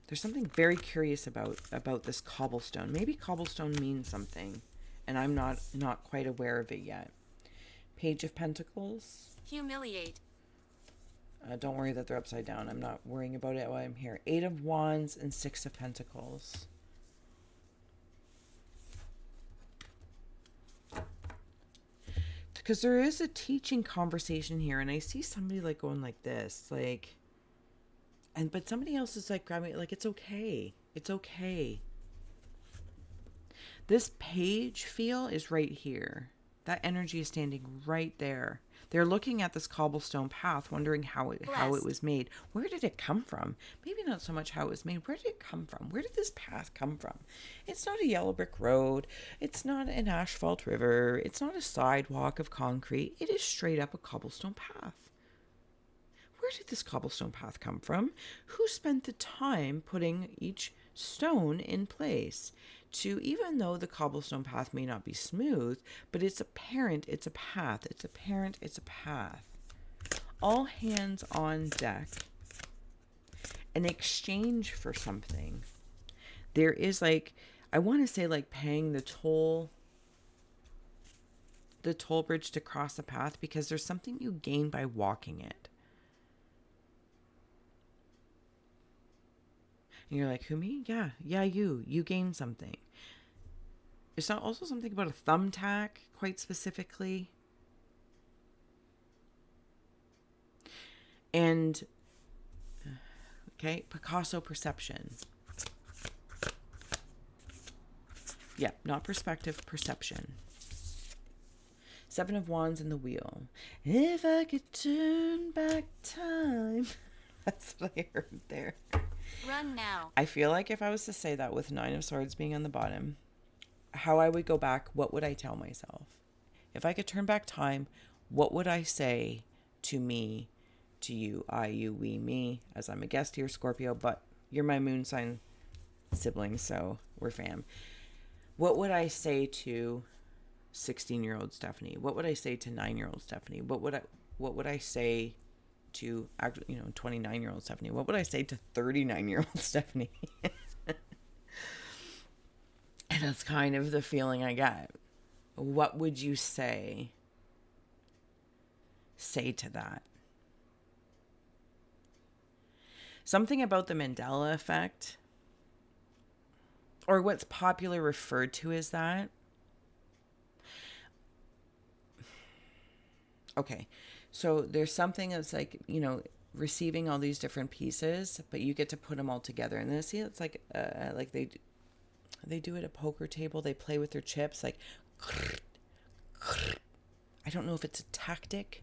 There's something very curious about this cobblestone. Maybe cobblestone means something, and I'm not quite aware of it yet. Page of Pentacles. Humiliate. Don't worry that they're upside down. I'm not worrying about it while I'm here. 8 of Wands and 6 of Pentacles. Because there is a teaching conversation here, and I see somebody like going like this, like, but somebody else is like grabbing it, like, it's okay. It's okay. This page feel is right here. That energy is standing right there. They're looking at this cobblestone path, wondering how it Blessed. was made. Where did it come from? Maybe not so much how it was made. Where did it come from? Where did this path come from? It's not a yellow brick road. It's not an asphalt river. It's not a sidewalk of concrete. It is straight up a cobblestone path. Where did this cobblestone path come from? Who spent the time putting each stone in place to, even though the cobblestone path may not be smooth, but it's apparent it's a path. It's apparent it's a path. All hands on deck. An exchange for something. There is like, I want to say like paying the toll bridge to cross the path, because there's something you gain by walking it. And you're like, who, me? Yeah, you gain something. It's not also something about a thumbtack, quite specifically. And, okay, Picasso perception. Yeah, not perspective, perception. 7 of Wands in the wheel. If I could turn back time. That's what I heard there. Run now. I feel like if I was to say that with 9 of Swords being on the bottom, how I would go back, what would I tell myself? If I could turn back time, what would I say to me, to you, I, you, we, me, as I'm a guest here, Scorpio, but you're my moon sign sibling, so we're fam. What would I say to 16-year-old Stephanie? What would I say to 9-year-old Stephanie? What would I say to, 29-year-old Stephanie? What would I say to 39-year-old Stephanie? And that's kind of the feeling I get. What would you say to that? Something about the Mandela effect, or what's popularly referred to as that. Okay, so there's something that's like, receiving all these different pieces, but you get to put them all together. And then see, it's like they do it at a poker table. They play with their chips, like, I don't know if it's a tactic,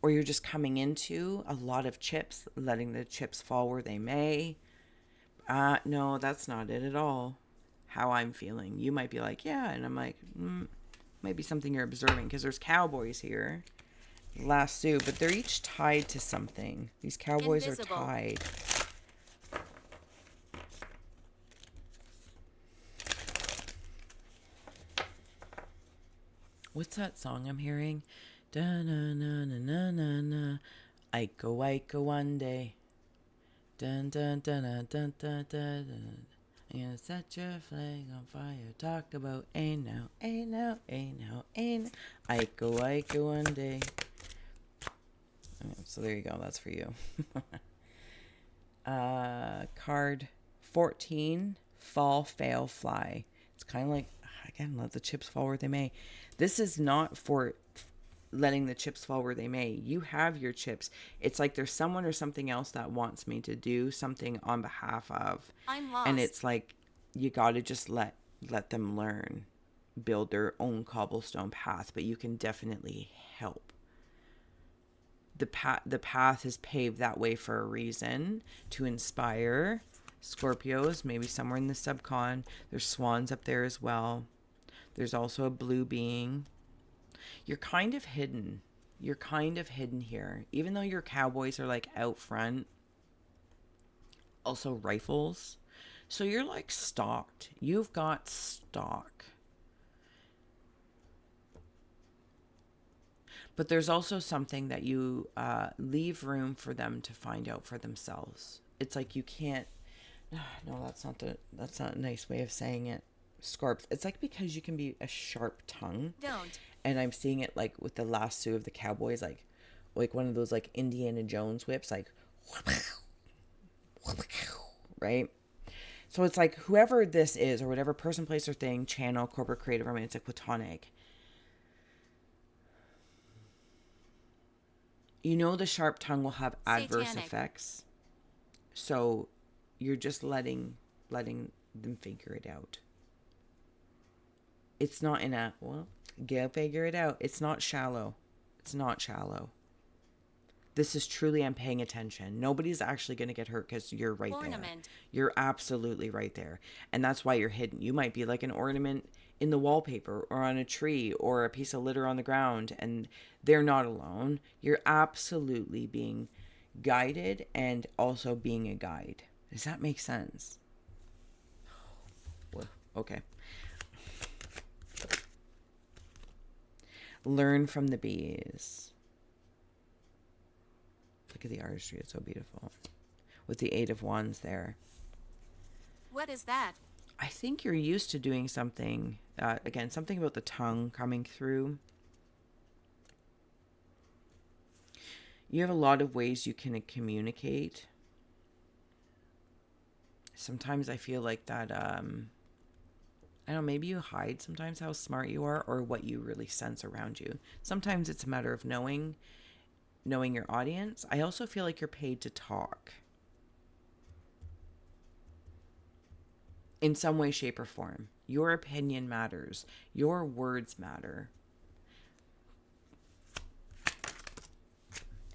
or you're just coming into a lot of chips, letting the chips fall where they may. No, that's not it at all. How I'm feeling. You might be like, yeah, and I'm like, might be something you're observing, because there's cowboys here. Lasso, but they're each tied to something. These cowboys Invisible. are tied. What's that song I'm hearing? Da na na na na na na. Aiko one day. Dun dun dun dun dun dun dun. I'm gonna set your flag on fire. Talk about ain't now, ain't now, ain't now, ain't. Aiko one day. So there you go. That's for you. Card 14. Fall, fail, fly. It's kind of like, again, let the chips fall where they may. This is not for letting the chips fall where they may. You have your chips. It's like there's someone or something else that wants me to do something on behalf of. I'm lost. And it's like, you got to just let them learn, build their own cobblestone path, but you can definitely help. The path is paved that way for a reason, to inspire Scorpios, maybe somewhere in the subcon. There's swans up there as well. There's also a blue being. You're kind of hidden. You're kind of hidden here. Even though your cowboys are like out front. Also rifles. So you're like stalked. You've got stock. But there's also something that you leave room for them to find out for themselves. It's like you can't. No, that's not a nice way of saying it. Scorps. It's like, because you can be a sharp tongue. Don't. And I'm seeing it like with the lasso of the cowboys, like one of those like Indiana Jones whips, like, right? So it's like whoever this is, or whatever person, place, or thing, channel, corporate, creative, romantic, platonic. The sharp tongue will have adverse Satanic. effects. So you're just letting them figure it out. It's not in a, well, go figure it out. It's not shallow. It's not shallow. This is truly, I'm paying attention. Nobody's actually going to get hurt because you're right there. You're absolutely right there. And that's why you're hidden. You might be like an ornament in the wallpaper or on a tree or a piece of litter on the ground, and they're not alone. You're absolutely being guided and also being a guide. Does that make sense? Well, okay. Learn from the bees. Look at the artistry. It's so beautiful. With the 8 of Wands there. What is that? I think you're used to doing something. Again, something about the tongue coming through. You have a lot of ways you can communicate. Sometimes I feel like that, I don't know, maybe you hide sometimes how smart you are or what you really sense around you. Sometimes it's a matter of knowing your audience. I also feel like you're paid to talk. In some way, shape, or form. Your opinion matters. Your words matter.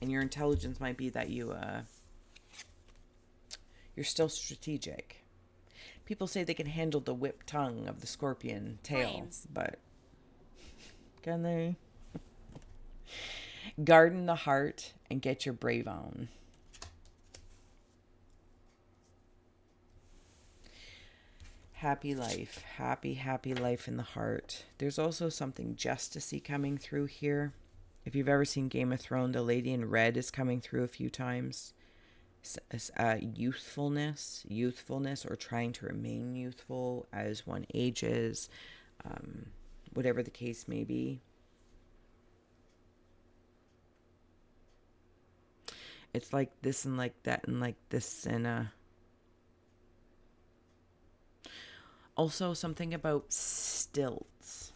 And your intelligence might be that you're still strategic. People say they can handle the whipped tongue of the scorpion tail, but can they? Garden the heart and get your brave on. Happy life. Happy life in the heart. There's also something justicey coming through here. If you've ever seen Game of Thrones, the lady in red is coming through a few times. Youthfulness, or trying to remain youthful as one ages, whatever the case may be. It's like this and like that and like this and also something about stilts.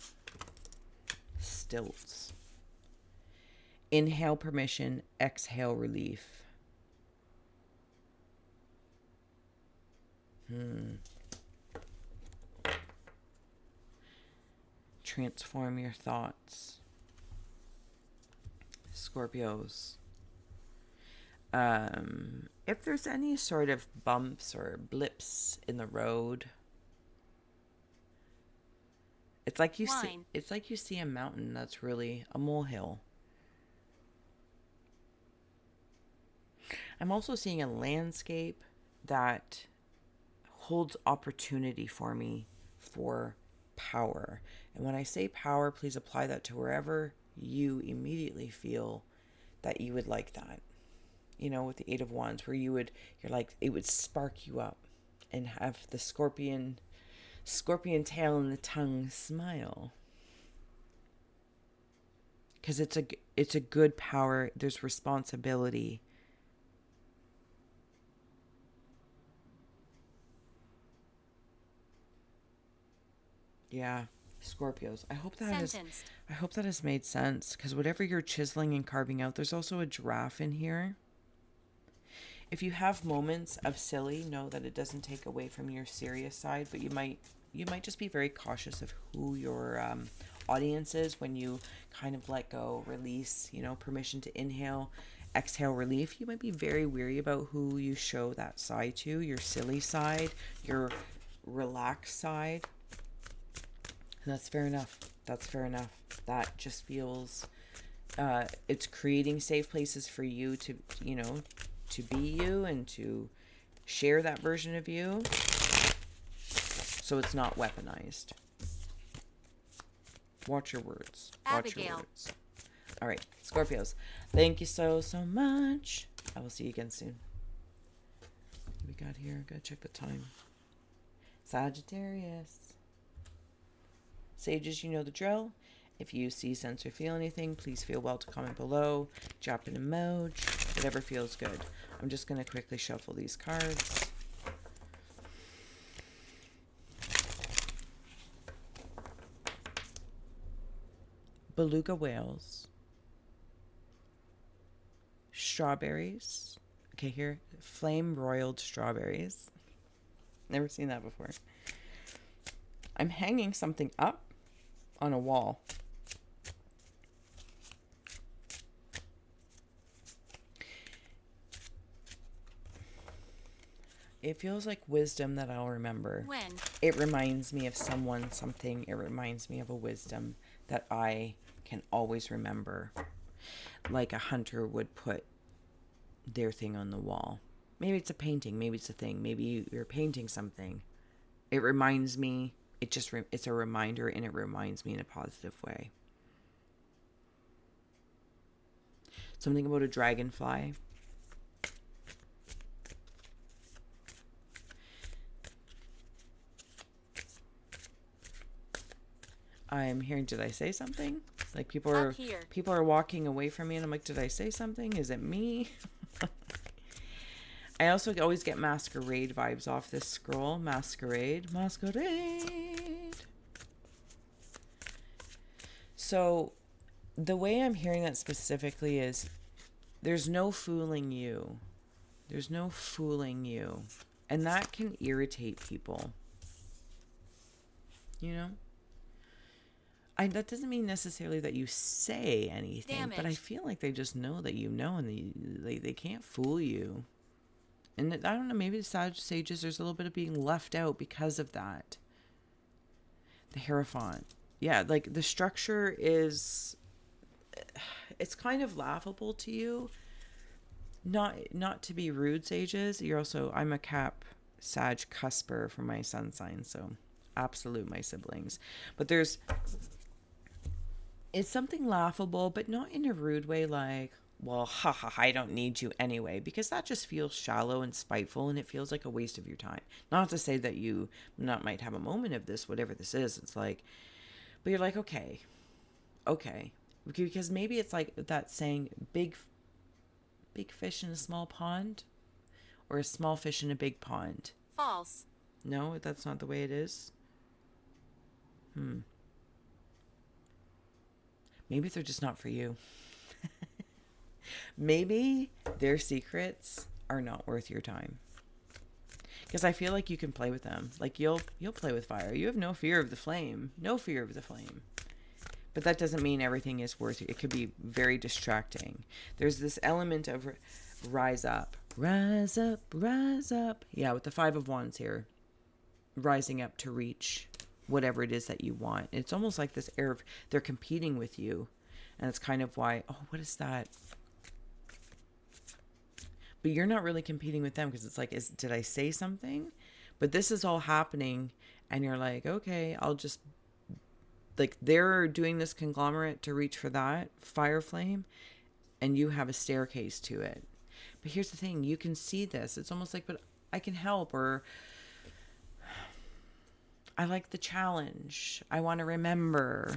Inhale permission, exhale relief. Transform your thoughts. Scorpios. If there's any sort of bumps or blips in the road, it's like you see a mountain that's really a molehill. I'm also seeing a landscape that holds opportunity for me for power. And when I say power, please apply that to wherever you immediately feel that you would like that. You know, with the 8 of Wands, where you're like, it would spark you up and have the scorpion tail and the tongue smile. Because it's a good power. There's responsibility. Yeah, Scorpios. I hope that has made sense, because whatever you're chiseling and carving out, there's also a giraffe in here. If you have moments of silly, know that it doesn't take away from your serious side, but you might just be very cautious of who your audience is when you kind of let go, release, permission to inhale, exhale, relief. You might be very weary about who you show that side to, your silly side, your relaxed side. And that's fair enough. That just feels, it's creating safe places for you to, to be you and to share that version of you. So it's not weaponized. Watch your words. Abigail. All right, Scorpios. Thank you so much. I will see you again soon. What we got here? Gotta check the time. Sagittarius. Sages, you know the drill. If you see, sense, or feel anything, please feel well to comment below. Drop an emoji. Whatever feels good. I'm just going to quickly shuffle these cards. Beluga whales. Strawberries. Okay, here. Flame broiled strawberries. Never seen that before. I'm hanging something up on a wall. It feels like wisdom that I'll remember. When? It reminds me of someone, something. It reminds me of a wisdom that I can always remember. Like a hunter would put their thing on the wall. Maybe it's a painting. Maybe it's a thing. Maybe you're painting something. It reminds me. It's a reminder, and it reminds me in a positive way. Something about a dragonfly. I'm hearing, did I say something? Like people are walking away from me, and I'm like, did I say something? Is it me? I also always get masquerade vibes off this scroll. Masquerade. So the way I'm hearing that specifically is there's no fooling you. There's no fooling you. And that can irritate people. You know? That doesn't mean necessarily that you say anything, but I feel like they just know that you know, and they can't fool you. And I don't know, maybe the Sages, there's a little bit of being left out because of that. The Hierophant. Yeah, like the structure is, it's kind of laughable to you. Not to be rude, Sages. I'm a Cap Sag cusper for my sun sign, so absolute my siblings. But it's something laughable, but not in a rude way like, well, haha, I don't need you anyway, because that just feels shallow and spiteful, and it feels like a waste of your time. Not to say that you might have a moment of this, whatever this is. It's like, but you're like, okay, because maybe it's like that saying, big fish in a small pond, or a small fish in a big pond. False. No, that's not the way it is. Maybe they're just not for you. Maybe their secrets are not worth your time. Because I feel like you can play with them. Like you'll play with fire. You have no fear of the flame. No fear of the flame. But that doesn't mean everything is worth it. It could be very distracting. There's this element of rise up. Rise up, rise up. Yeah, with the Five of Wands here. Rising up to reach whatever it is that you want. It's almost like this air of they're competing with you. And it's kind of why, oh, what is that? But you're not really competing with them, because it's like, did I say something? But this is all happening, and you're like, okay, I'll just, like, they're doing this conglomerate to reach for that fire flame, and you have a staircase to it. But here's the thing, you can see this. It's almost like, but I can help, or I like the challenge. I want to remember.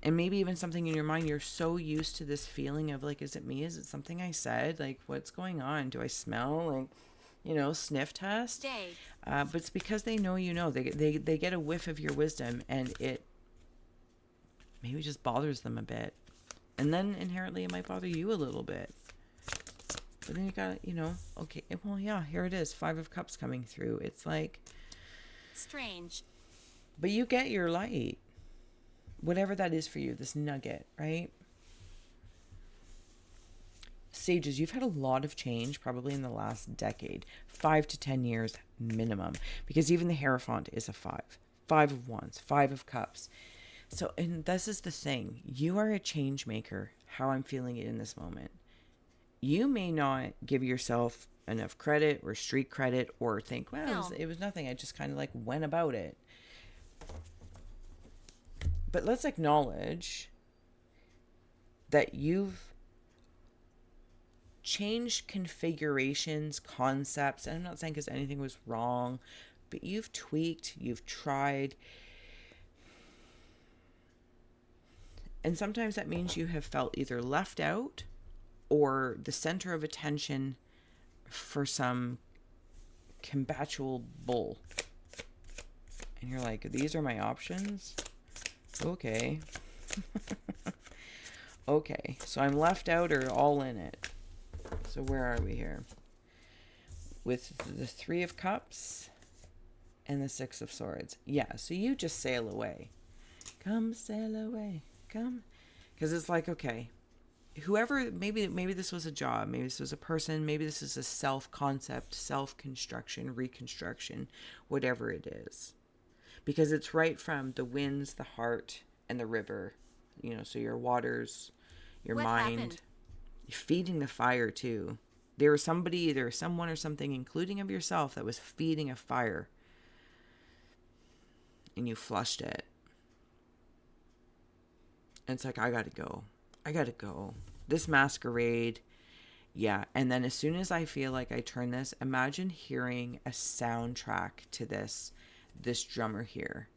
And maybe even something in your mind, you're so used to this feeling of like, is it me? Is it something I said? Like, what's going on? Do I smell? Like, sniff test. But it's because they know They get a whiff of your wisdom, and it maybe just bothers them a bit. And then inherently it might bother you a little bit. But then you got, okay, well, yeah, here it is. 5 of Cups coming through. It's like... strange. But you get your light. Whatever that is for you, this nugget, right? Sages, you've had a lot of change probably in the last decade. 5 to 10 years minimum. Because even the Hierophant is a 5. 5 of Wands, 5 of Cups. So, and this is the thing. You are a change maker, how I'm feeling it in this moment. You may not give yourself enough credit or street credit, or think, well, it was nothing. I just kind of like went about it. But let's acknowledge that you've changed configurations, concepts. And I'm not saying because anything was wrong, but you've tweaked, you've tried. And sometimes that means you have felt either left out or the center of attention for some combatual bull. And you're like, these are my options? Okay. Okay, so I'm left out or all in it. So where are we here? With the 3 of Cups and the 6 of Swords. Yeah, so you just sail away. Come sail away. Come. Because it's like, okay, whoever, maybe this was a job, maybe this was a person, maybe this is a self-concept, self-construction, reconstruction, whatever it is. Because it's right from the winds, the heart, and the river. You know, so your waters, your What mind. happened? You're feeding the fire too. There was someone or something, including of yourself, that was feeding a fire. And you flushed it. And it's like, I gotta go. I gotta go. This masquerade. Yeah. And then as soon as I feel like I turn this, imagine hearing a soundtrack to this drummer here.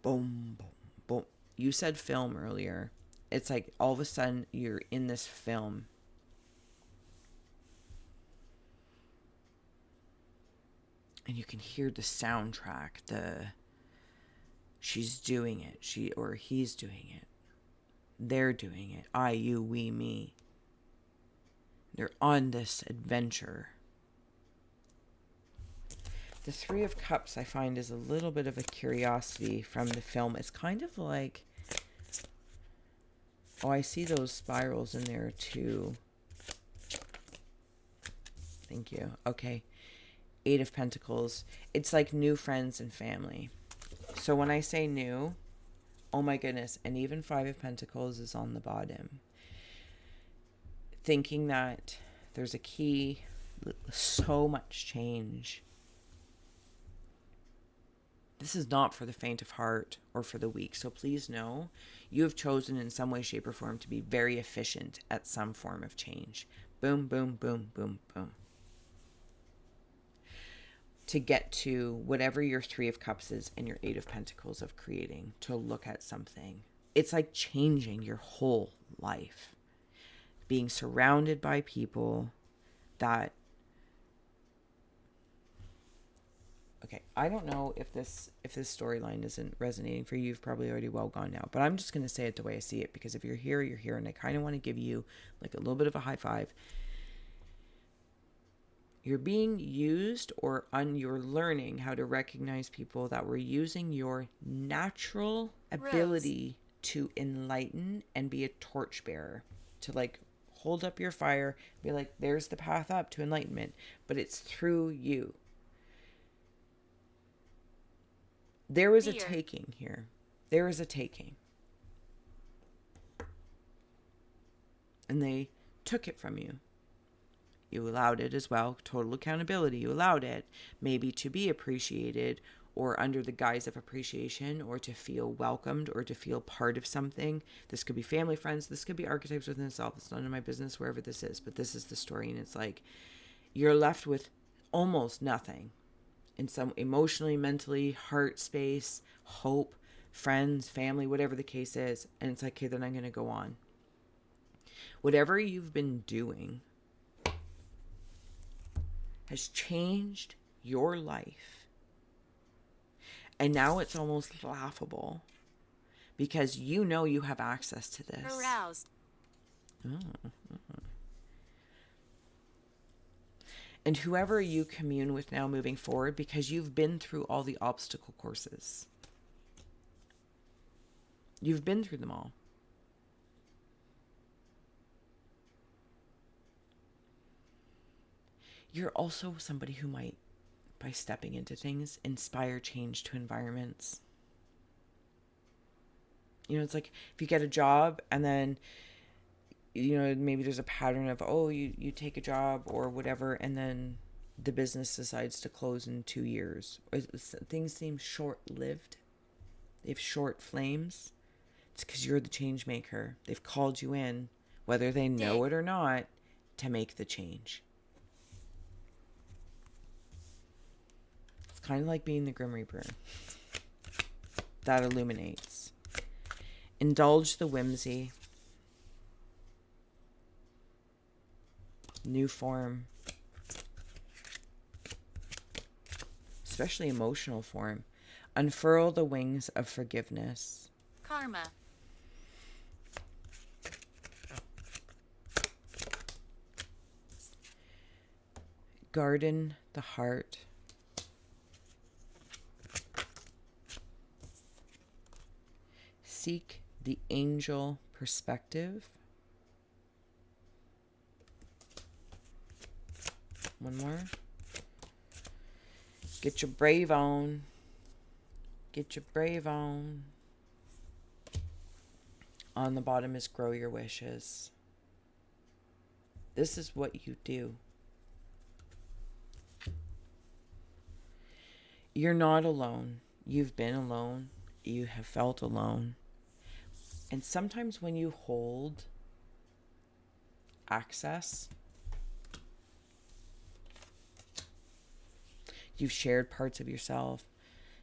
Boom, boom, boom. You said film earlier. It's like all of a sudden you're in this film. And you can hear the soundtrack. She's doing it. He's doing it. They're doing it. I, you, we, me. They're on this adventure. The Three of Cups, I find, is a little bit of a curiosity from the film. It's kind of like... Oh, I see those spirals in there too. Thank you. Okay. Eight of Pentacles. It's like new friends and family. So when I say new, oh my goodness. And even Five of Pentacles is on the bottom. Thinking that there's a key, so much change. This is not for the faint of heart or for the weak. So please know you have chosen in some way, shape, or form to be very efficient at some form of change. Boom, boom, boom, boom, boom. To get to whatever your Three of Cups is and your Eight of Pentacles of creating, to look at something. It's like changing your whole life. Being surrounded by people that... Okay, I don't know if this storyline isn't resonating for you. You've probably already well gone now. But I'm just going to say it the way I see it. Because if you're here, you're here. And I kind of want to give you like a little bit of a high five. You're being used, or you're learning how to recognize people that were using your natural ability to enlighten and be a torchbearer. To like hold up your fire. Be like, there's the path up to enlightenment. But it's through you. There was a taking here. There is a taking. And they took it from you. You allowed it as well. Total accountability. You allowed it. Maybe to be appreciated, or under the guise of appreciation, or to feel welcomed, or to feel part of something. This could be family, friends. This could be archetypes within itself. It's none of my business wherever this is. But this is the story. And it's like you're left with almost nothing. In some emotionally, mentally, heart space, hope, friends, family, whatever the case is. And it's like, okay, then I'm going to go on. Whatever you've been doing has changed your life. And now it's almost laughable because you know you have access to this. Aroused. Oh. And whoever you commune with now moving forward, because you've been through all the obstacle courses. You've been through them all. You're also somebody who might, by stepping into things, inspire change to environments. You know, it's like if you get a job and then, you know, maybe there's a pattern of, oh, you take a job or whatever, and then the business decides to close in 2 years. Or things seem short-lived. They have short flames. It's because you're the change maker. They've called you in, whether they know it or not, to make the change. It's kind of like being the Grim Reaper. That illuminates. Indulge the whimsy. New form. Especially emotional form. Unfurl the wings of forgiveness. Karma. Garden the heart. Seek the angel perspective. One more. Get your brave on. Get your brave on. On the bottom is grow your wishes. This is what you do. You're not alone. You've been alone. You have felt alone. And sometimes when you hold access, you've shared parts of yourself,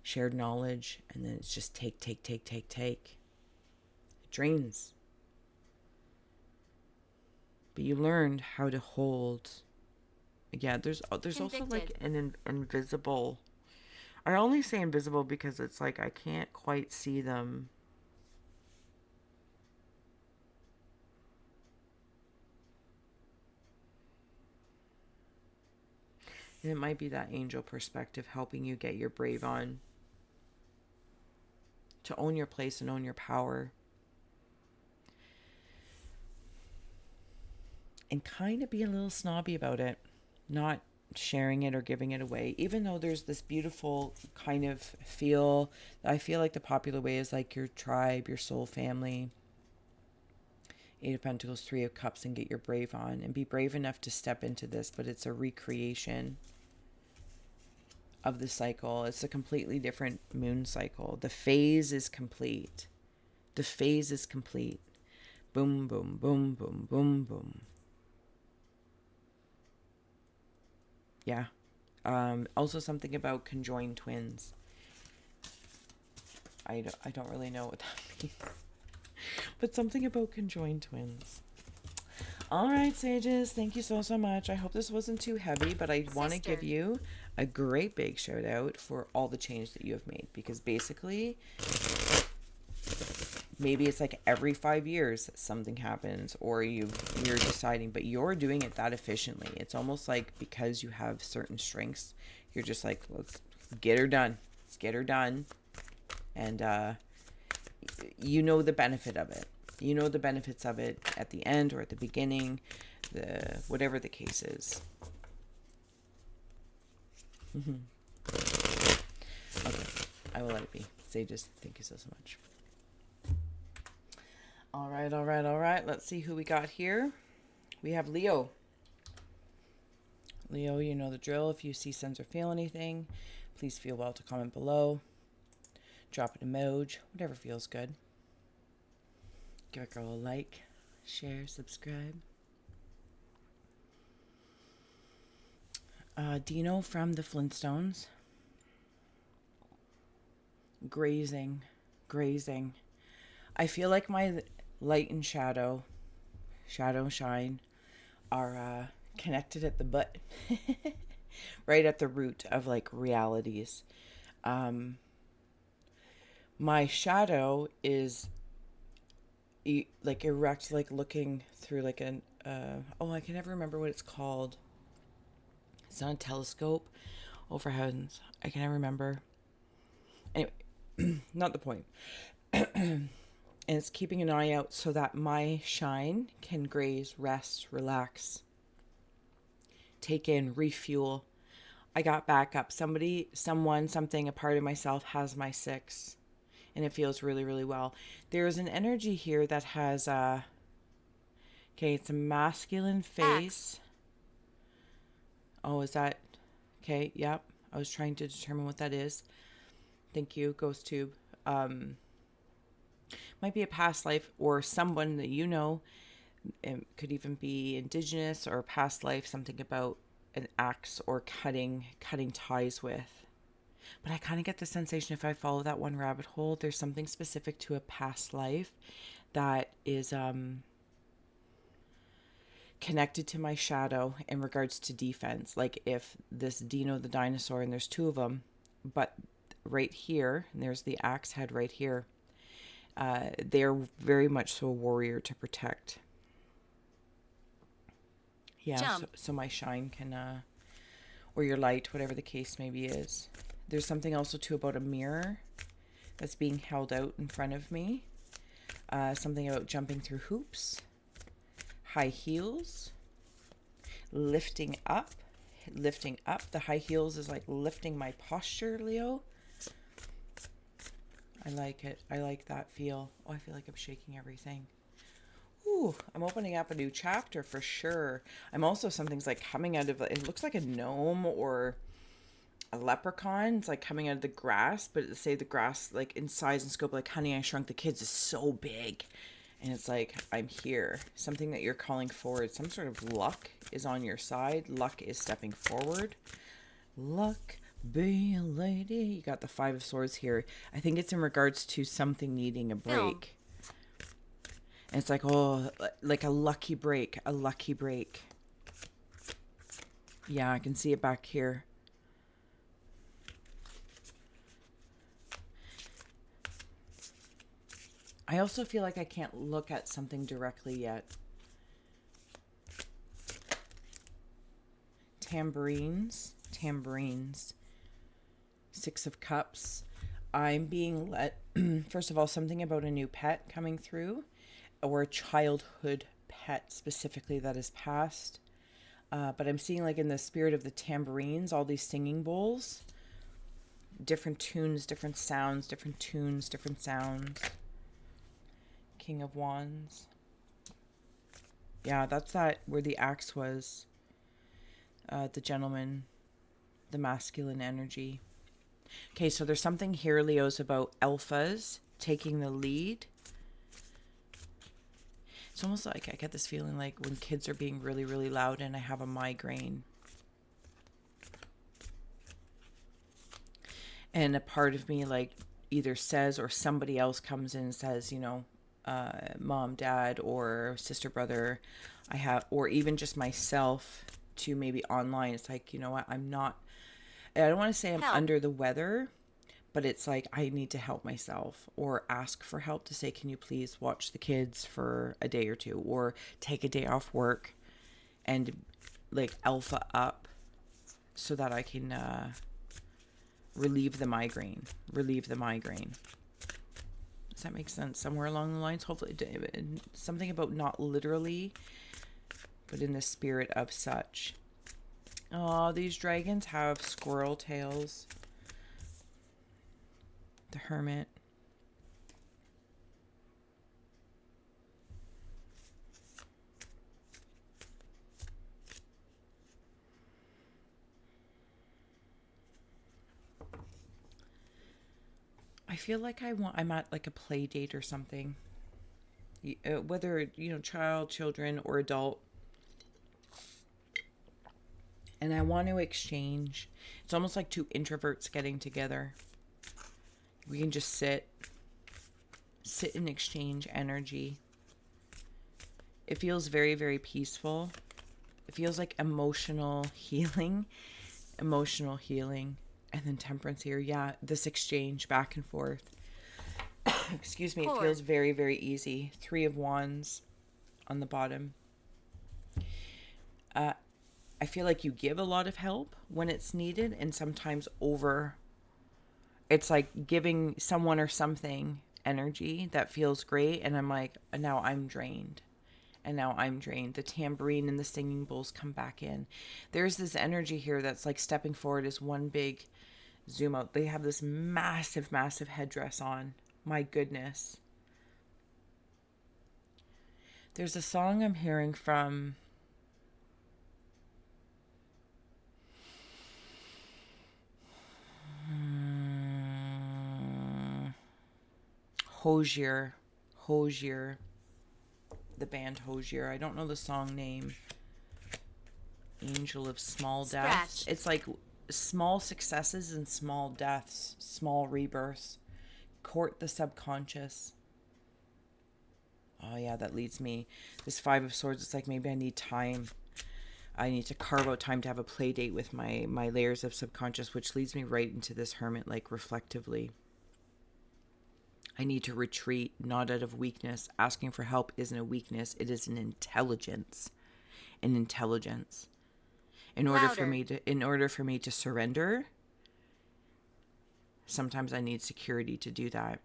shared knowledge, and then it's just take. It drains. But you learned how to hold. Yeah, there's also like an invisible. I only say invisible because it's like I can't quite see them. And it might be that angel perspective helping you get your brave on. To own your place and own your power. And kind of be a little snobby about it. Not sharing it or giving it away. Even though there's this beautiful kind of feel. I feel like the popular way is like your tribe, your soul family. 8 of Pentacles, 3 of Cups, and get your brave on. And be brave enough to step into this. But it's a recreation of the cycle. It's a completely different moon cycle. The phase is complete. The phase is complete. Boom, boom, boom, boom, boom, boom. Yeah. Also something about conjoined twins. I don't really know what that means. But something about conjoined twins. All right, sages. Thank you so much. I hope this wasn't too heavy, but I want to give you a great big shout out for all the change that you have made. Because basically, maybe it's like every 5 years something happens or you're deciding, but you're doing it that efficiently. It's almost like because you have certain strengths, you're just like, let's get her done. Let's get her done. And you know the benefit of it. You know the benefits of it at the end or at the beginning, whatever the case is. Okay, I will let it be. Sages, thank you so much. All right. Let's see who we got here. We have Leo. Leo, you know the drill. If you see, sense, or feel anything, please feel well to comment below. Drop an emoji, whatever feels good. Give a girl a like, share, subscribe. Dino from the Flintstones. Grazing. I feel like my light and shadow and shine are connected at the butt. Right at the root of like realities. My shadow is like erect, like looking through like an I can never remember what it's called. It's not a telescope overhead. I can never remember. Anyway, not the point. And it's keeping an eye out so that my shine can graze, rest, relax, take in, refuel. I got back up. Somebody, someone, something, a part of myself has my 6. And it feels really, really well. There's an energy here that has, it's a masculine face. Oh, is that, okay, yep. I was trying to determine what that is. Thank you, Ghost Tube. Might be a past life or someone that you know. It could even be indigenous or past life, something about an axe or cutting ties with. But I kind of get the sensation if I follow that one rabbit hole, there's something specific to a past life that is connected to my shadow in regards to defense. Like if this Dino the dinosaur, and there's 2 of them, but right here, and there's the axe head right here, they're very much so a warrior to protect. Yeah, so my shine can, or your light, whatever the case maybe is. There's something also too about a mirror that's being held out in front of me. Something about jumping through hoops, high heels, lifting up, lifting up. The high heels is like lifting my posture, Leo. I like it. I like that feel. Oh, I feel like I'm shaking everything. Ooh, I'm opening up a new chapter for sure. I'm also, something's like coming out of, it looks like a gnome or a leprechaun. It's like coming out of the grass, but it say the grass like in size and scope, like Honey, I Shrunk the Kids is so big. And it's like, I'm here. Something that you're calling forward. Some sort of luck is on your side. Luck is stepping forward. Luck, be a lady. You got the Five of Swords here. I think it's in regards to something needing a break. And it's like, oh, like a lucky break. A lucky break. Yeah, I can see it back here. I also feel like I can't look at something directly yet. Tambourines. Six of Cups. I'm being let, first of all, something about a new pet coming through, or a childhood pet specifically that is passed. But I'm seeing, like, in the spirit of the tambourines, all these singing bowls. Different tunes, different sounds, different tunes, different sounds. King of Wands. Yeah, that's that where the axe was. The gentleman, the masculine energy. Okay, so there's something here, Leos, about alphas taking the lead. It's almost like I get this feeling like when kids are being really, really loud and I have a migraine. And a part of me like either says, or somebody else comes in and says, you know, mom, dad, or sister, brother, I have, or even just myself to maybe online. It's like, you know what, I don't want to say I'm under the weather, but it's like I need to help myself, or ask for help to say, can you please watch the kids for a day or two, or take a day off work and like alpha up so that I can relieve the migraine. Does that make sense? Somewhere along the lines, hopefully, something about not literally, but in the spirit of such. Oh, these dragons have squirrel tails. The Hermit. I feel like I'm at like a play date or something. Whether, you know, children, or adult. And I want to exchange. It's almost like two introverts getting together. We can just sit and exchange energy. It feels very, very peaceful. It feels like emotional healing. And then Temperance here. Yeah, this exchange back and forth. Excuse me. It feels very, very easy. Three of Wands on the bottom. I feel like you give a lot of help when it's needed, and sometimes it's like giving someone or something energy that feels great, and I'm like, now I'm drained. The tambourine and the singing bowls come back in. There's this energy here that's like stepping forward as one big zoom out. They have this massive, massive headdress on. My goodness. There's a song I'm hearing from Hosier, the band Hosier. I don't know the song name. Angel of Small Deaths. It's like small successes and small deaths, small rebirths. Court the subconscious. Oh yeah, that leads me. This Five of Swords, it's like maybe I need time. I need to carve out time to have a play date with my layers of subconscious, which leads me right into this Hermit, like reflectively. I need to retreat, not out of weakness. Asking for help isn't a weakness. It is an intelligence. In order for me to surrender, sometimes I need security to do that.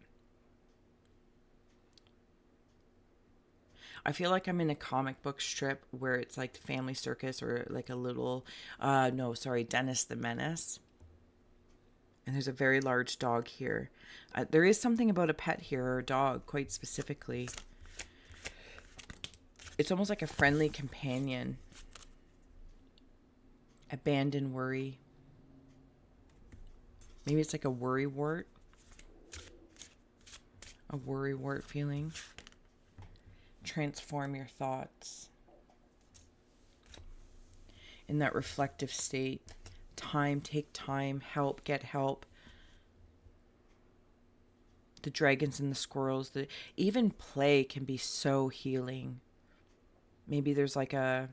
I feel like I'm in a comic book strip where it's like the Family Circus or like a little, no, sorry, Dennis the Menace. And there's a very large dog here. There is something about a pet here, or a dog, quite specifically. It's almost like a friendly companion. Abandon worry. Maybe it's like a worry wart. A worry wart feeling. Transform your thoughts. In that reflective state. Time, take time, help, get help. The dragons and the squirrels, even play can be so healing. Maybe there's like a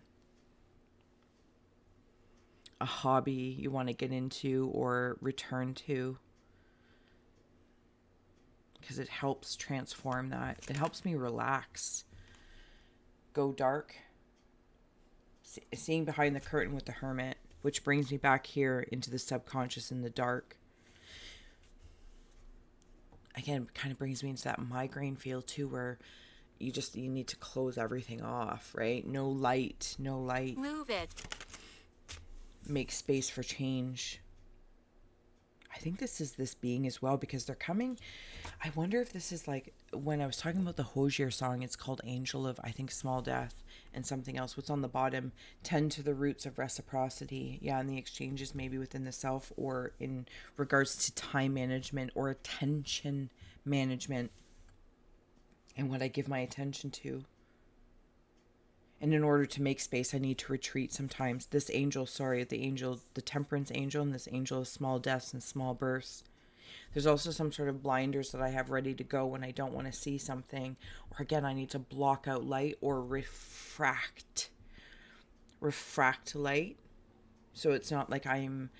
hobby you want to get into or return to, because it helps transform that. It helps me relax. Go dark. Seeing behind the curtain with the Hermit, which brings me back here into the subconscious in the dark. Again, kind of brings me into that migraine feel too, where you need to close everything off, right? No light. Move it. Make space for change. I think this is this being as well, because they're coming. I wonder if this is like when I was talking about the Hozier song, it's called Angel of, I think, Small Death and something else. What's on the bottom? Tend to the roots of reciprocity. Yeah, and the exchanges maybe within the self or in regards to time management or attention management and what I give my attention to. And in order to make space, I need to retreat sometimes. This angel, the temperance angel, and this angel of small deaths and small births. There's also some sort of blinders that I have ready to go when I don't want to see something. Or again, I need to block out light or refract light. So it's not like I'm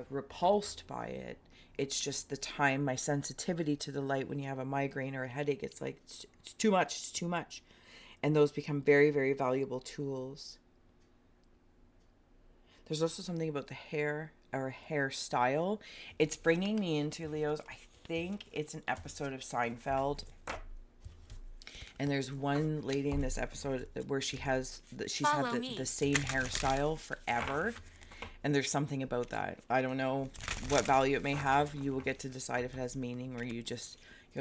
repulsed by it. It's just the time, my sensitivity to the light when you have a migraine or a headache. It's like, it's too much. And those become very, very valuable tools. There's also something about the hair or hairstyle. It's bringing me into, Leos, I think it's an episode of Seinfeld. And there's one lady in this episode where she's had the same hairstyle forever. And there's something about that. I don't know what value it may have. You will get to decide if it has meaning, or you're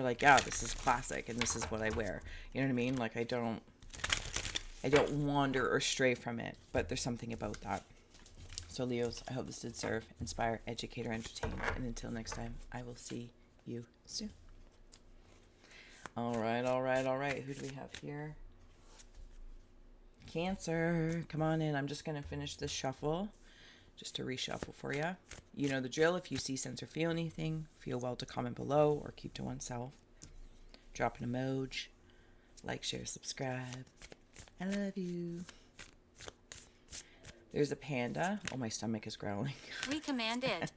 like, yeah, this is classic and this is what I wear. You know what I mean? Like I don't wander or stray from it, but there's something about that. So Leos, I hope this did serve, inspire, educate, or entertain. And until next time, I will see you soon. All right. Who do we have here? Cancer. Come on in. I'm just going to finish this shuffle. Just to reshuffle for you. You know the drill. If you see, sense, or feel anything, feel well to comment below or keep to oneself. Drop an emoji. Like, share, subscribe. I love you. There's a panda. Oh, my stomach is growling. We command it.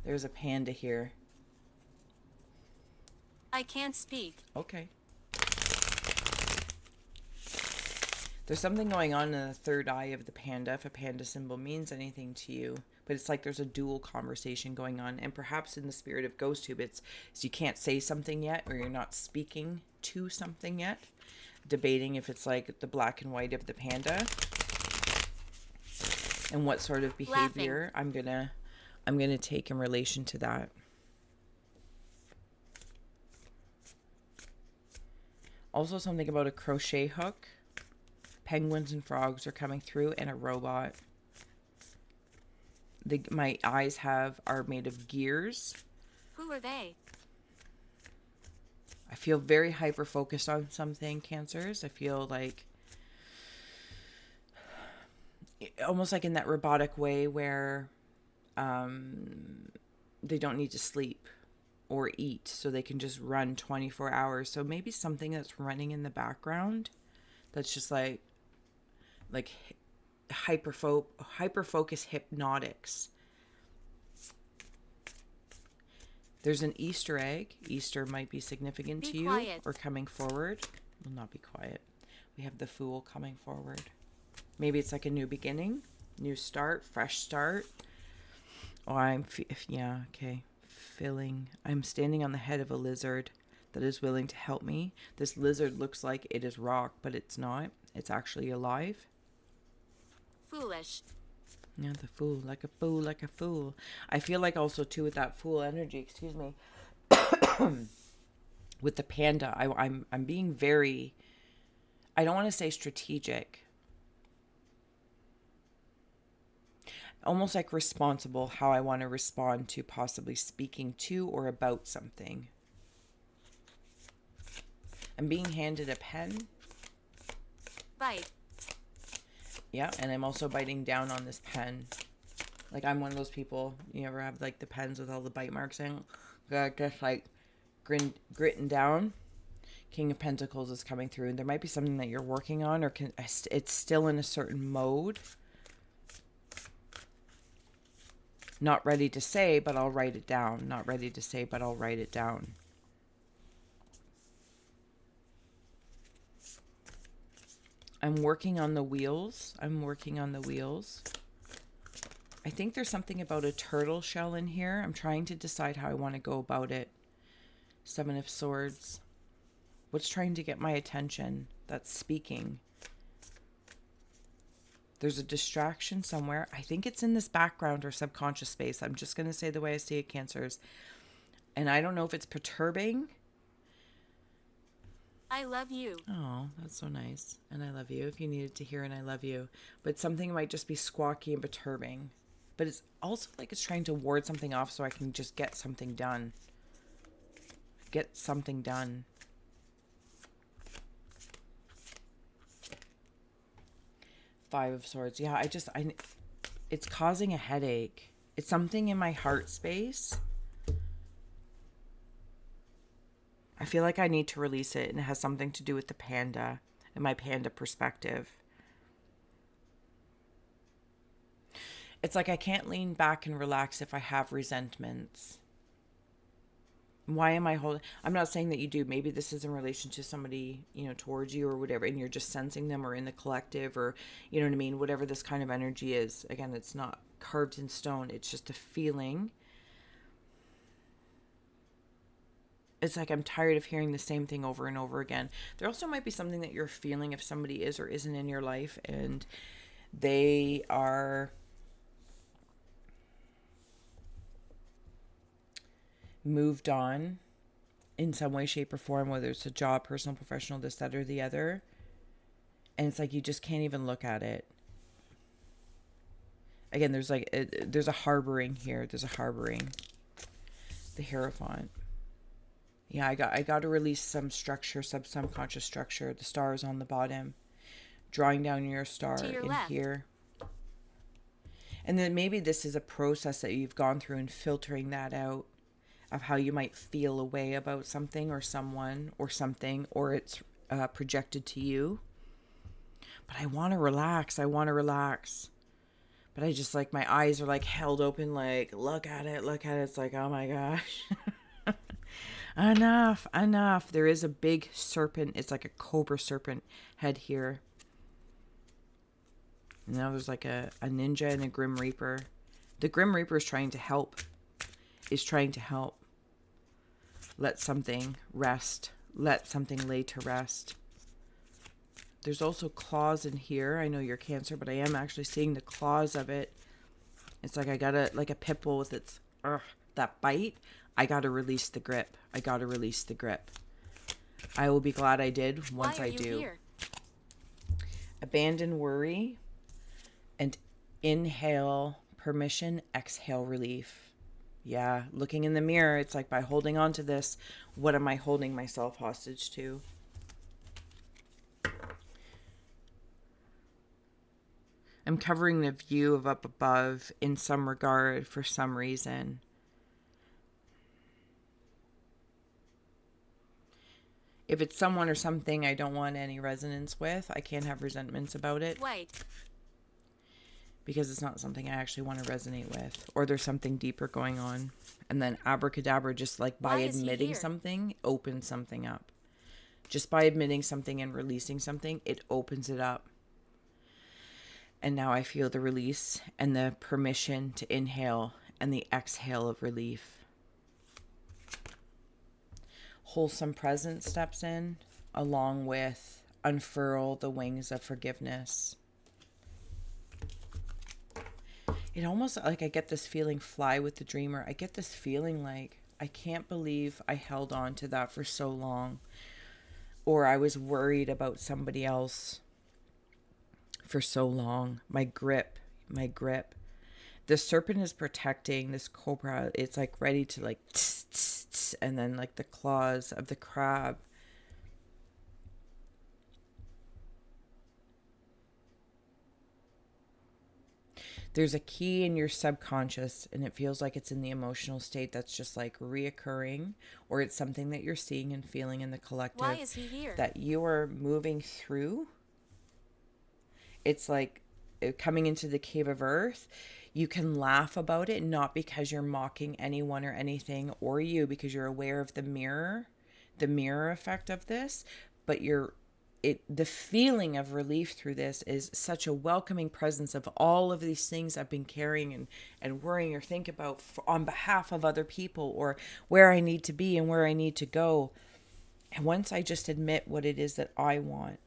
There's a panda here. I can't speak. Okay. There's something going on in the third eye of the panda, if a panda symbol means anything to you. But it's like there's a dual conversation going on. And perhaps in the spirit of GhostTube, it's you can't say something yet, or you're not speaking to something yet. Debating if it's like the black and white of the panda. And what sort of behavior I'm gonna take in relation to that. Also something about a crochet hook. Penguins and frogs are coming through, and a robot. My eyes are made of gears. Who are they? I feel very hyper focused on something, Cancers. I feel like almost like in that robotic way where they don't need to sleep or eat, so they can just run 24 hours. So maybe something that's running in the background that's just like hyper focus hypnotics. There's an Easter egg. Easter might be significant to you or coming forward. Will not be quiet. We have the Fool coming forward. Maybe it's like a new beginning, new start, fresh start. Oh, I'm standing on the head of a lizard. that is willing to help me. This lizard looks like it is rock, but it's not. It's actually alive. Foolish. Yeah, the fool, like a fool, like a fool. I feel like also too with that fool energy, excuse me, with the panda, I'm being very, I don't want to say strategic, almost like responsible how I want to respond to possibly speaking to or about something. I'm being handed a pen. Bite. Yeah, and I'm also biting down on this pen. Like, I'm one of those people, you ever have like the pens with all the bite marks in? Just like gritting down. King of Pentacles is coming through. And there might be something that you're working on, or it's still in a certain mode. Not ready to say, but I'll write it down. Not ready to say, but I'll write it down. I'm working on the wheels. I'm working on the wheels. I think there's something about a turtle shell in here. I'm trying to decide how I want to go about it. Seven of Swords. What's trying to get my attention? That's speaking. There's a distraction somewhere. I think it's in this background or subconscious space. I'm just going to say the way I see it, Cancers. And I don't know if it's perturbing. I love you. Oh, that's so nice. And I love you if you needed to hear and I love you. But something might just be squawky and perturbing. But it's also like it's trying to ward something off so I can just get something done. Get something done. Five of Swords. Yeah, it's causing a headache. It's something in my heart space. I feel like I need to release it, and it has something to do with the panda and my panda perspective. It's like I can't lean back and relax if I have resentments. Why am I holding? I'm not saying that you do. Maybe this is in relation to somebody, towards you or whatever, and you're just sensing them or in the collective or, you know what I mean? Whatever this kind of energy is. Again, it's not carved in stone. It's just a feeling. It's like I'm tired of hearing the same thing over and over again. There also might be something that you're feeling if somebody is or isn't in your life and they are moved on in some way, shape, or form, whether it's a job, personal, professional, this, that, or the other. And it's like you just can't even look at it. Again, there's a harboring here. There's a harboring. The Hierophant. Yeah, I got to release some structure, subconscious structure. The star is on the bottom. Drawing down your star in left. here. And then maybe this is a process that you've gone through and filtering that out of how you might feel a way about something or someone or something, or it's projected to you. But I want to relax. But I just like my eyes are like held open, like, look at it. It's like, oh my gosh. Enough. There is a big serpent. It's like a cobra serpent head here. And now there's like a ninja and a Grim Reaper. The Grim Reaper is trying to help. Let something rest. Let something lay to rest. There's also claws in here. I know you're Cancer, but I am actually seeing the claws of it. It's like I gotta, like a pit bull with its, that bite. I gotta release the grip. I will be glad I did once I do. Here? Abandon worry and inhale permission, exhale relief. Yeah, looking in the mirror, it's like by holding on to this, what am I holding myself hostage to? I'm covering the view of up above in some regard for some reason. If it's someone or something I don't want any resonance with, I can't have resentments about it. Wait. Because it's not something I actually want to resonate with. Or there's something deeper going on. And then abracadabra, just like by admitting something, opens something up. Just by admitting something and releasing something, it opens it up. And now I feel the release and the permission to inhale and the exhale of relief. wholesome presence steps in, along with unfurl the wings of forgiveness. It almost like I get this feeling, fly with the dreamer. I get this feeling like I can't believe I held on to that for so long, or I was worried about somebody else for so long. My grip. The serpent is protecting this cobra. It's like ready to like tss, tss, tss, and then like the claws of the crab. There's a key in your subconscious, and it feels like it's in the emotional state that's just like reoccurring, or it's something that you're seeing and feeling in the collective. Why is he here? That you are moving through. It's like coming into the cave of earth. You can laugh about it, not because you're mocking anyone or anything, or you, because you're aware of the mirror effect of this, but the feeling of relief through this is such a welcoming presence of all of these things I've been carrying and worrying or think about on behalf of other people, or where I need to be and where I need to go. And once I just admit what it is that I want,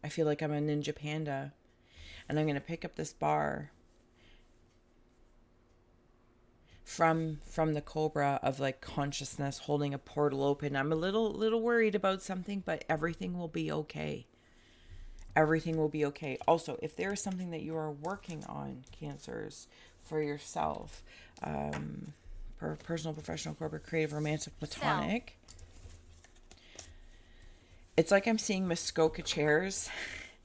I feel like I'm a ninja panda, and I'm going to pick up this bar from the cobra of like consciousness holding a portal open. I'm a little worried about something, but everything will be okay. Everything will be okay. Also, if there is something that you are working on, Cancers, for yourself, personal, professional, corporate, creative, romantic, platonic, it's like I'm seeing Muskoka chairs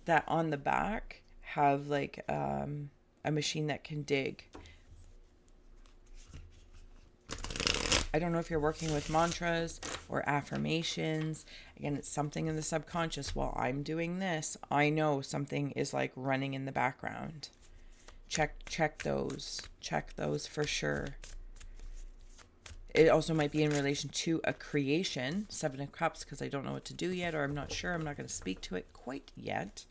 that on the back have like a machine that can dig. I don't know if you're working with mantras or affirmations. Again, it's something in the subconscious. While I'm doing this, I know something is like running in the background. Check those. Check those for sure. It also might be in relation to a creation, 7 of Cups, because I don't know what to do yet, or I'm not sure. I'm not going to speak to it quite yet.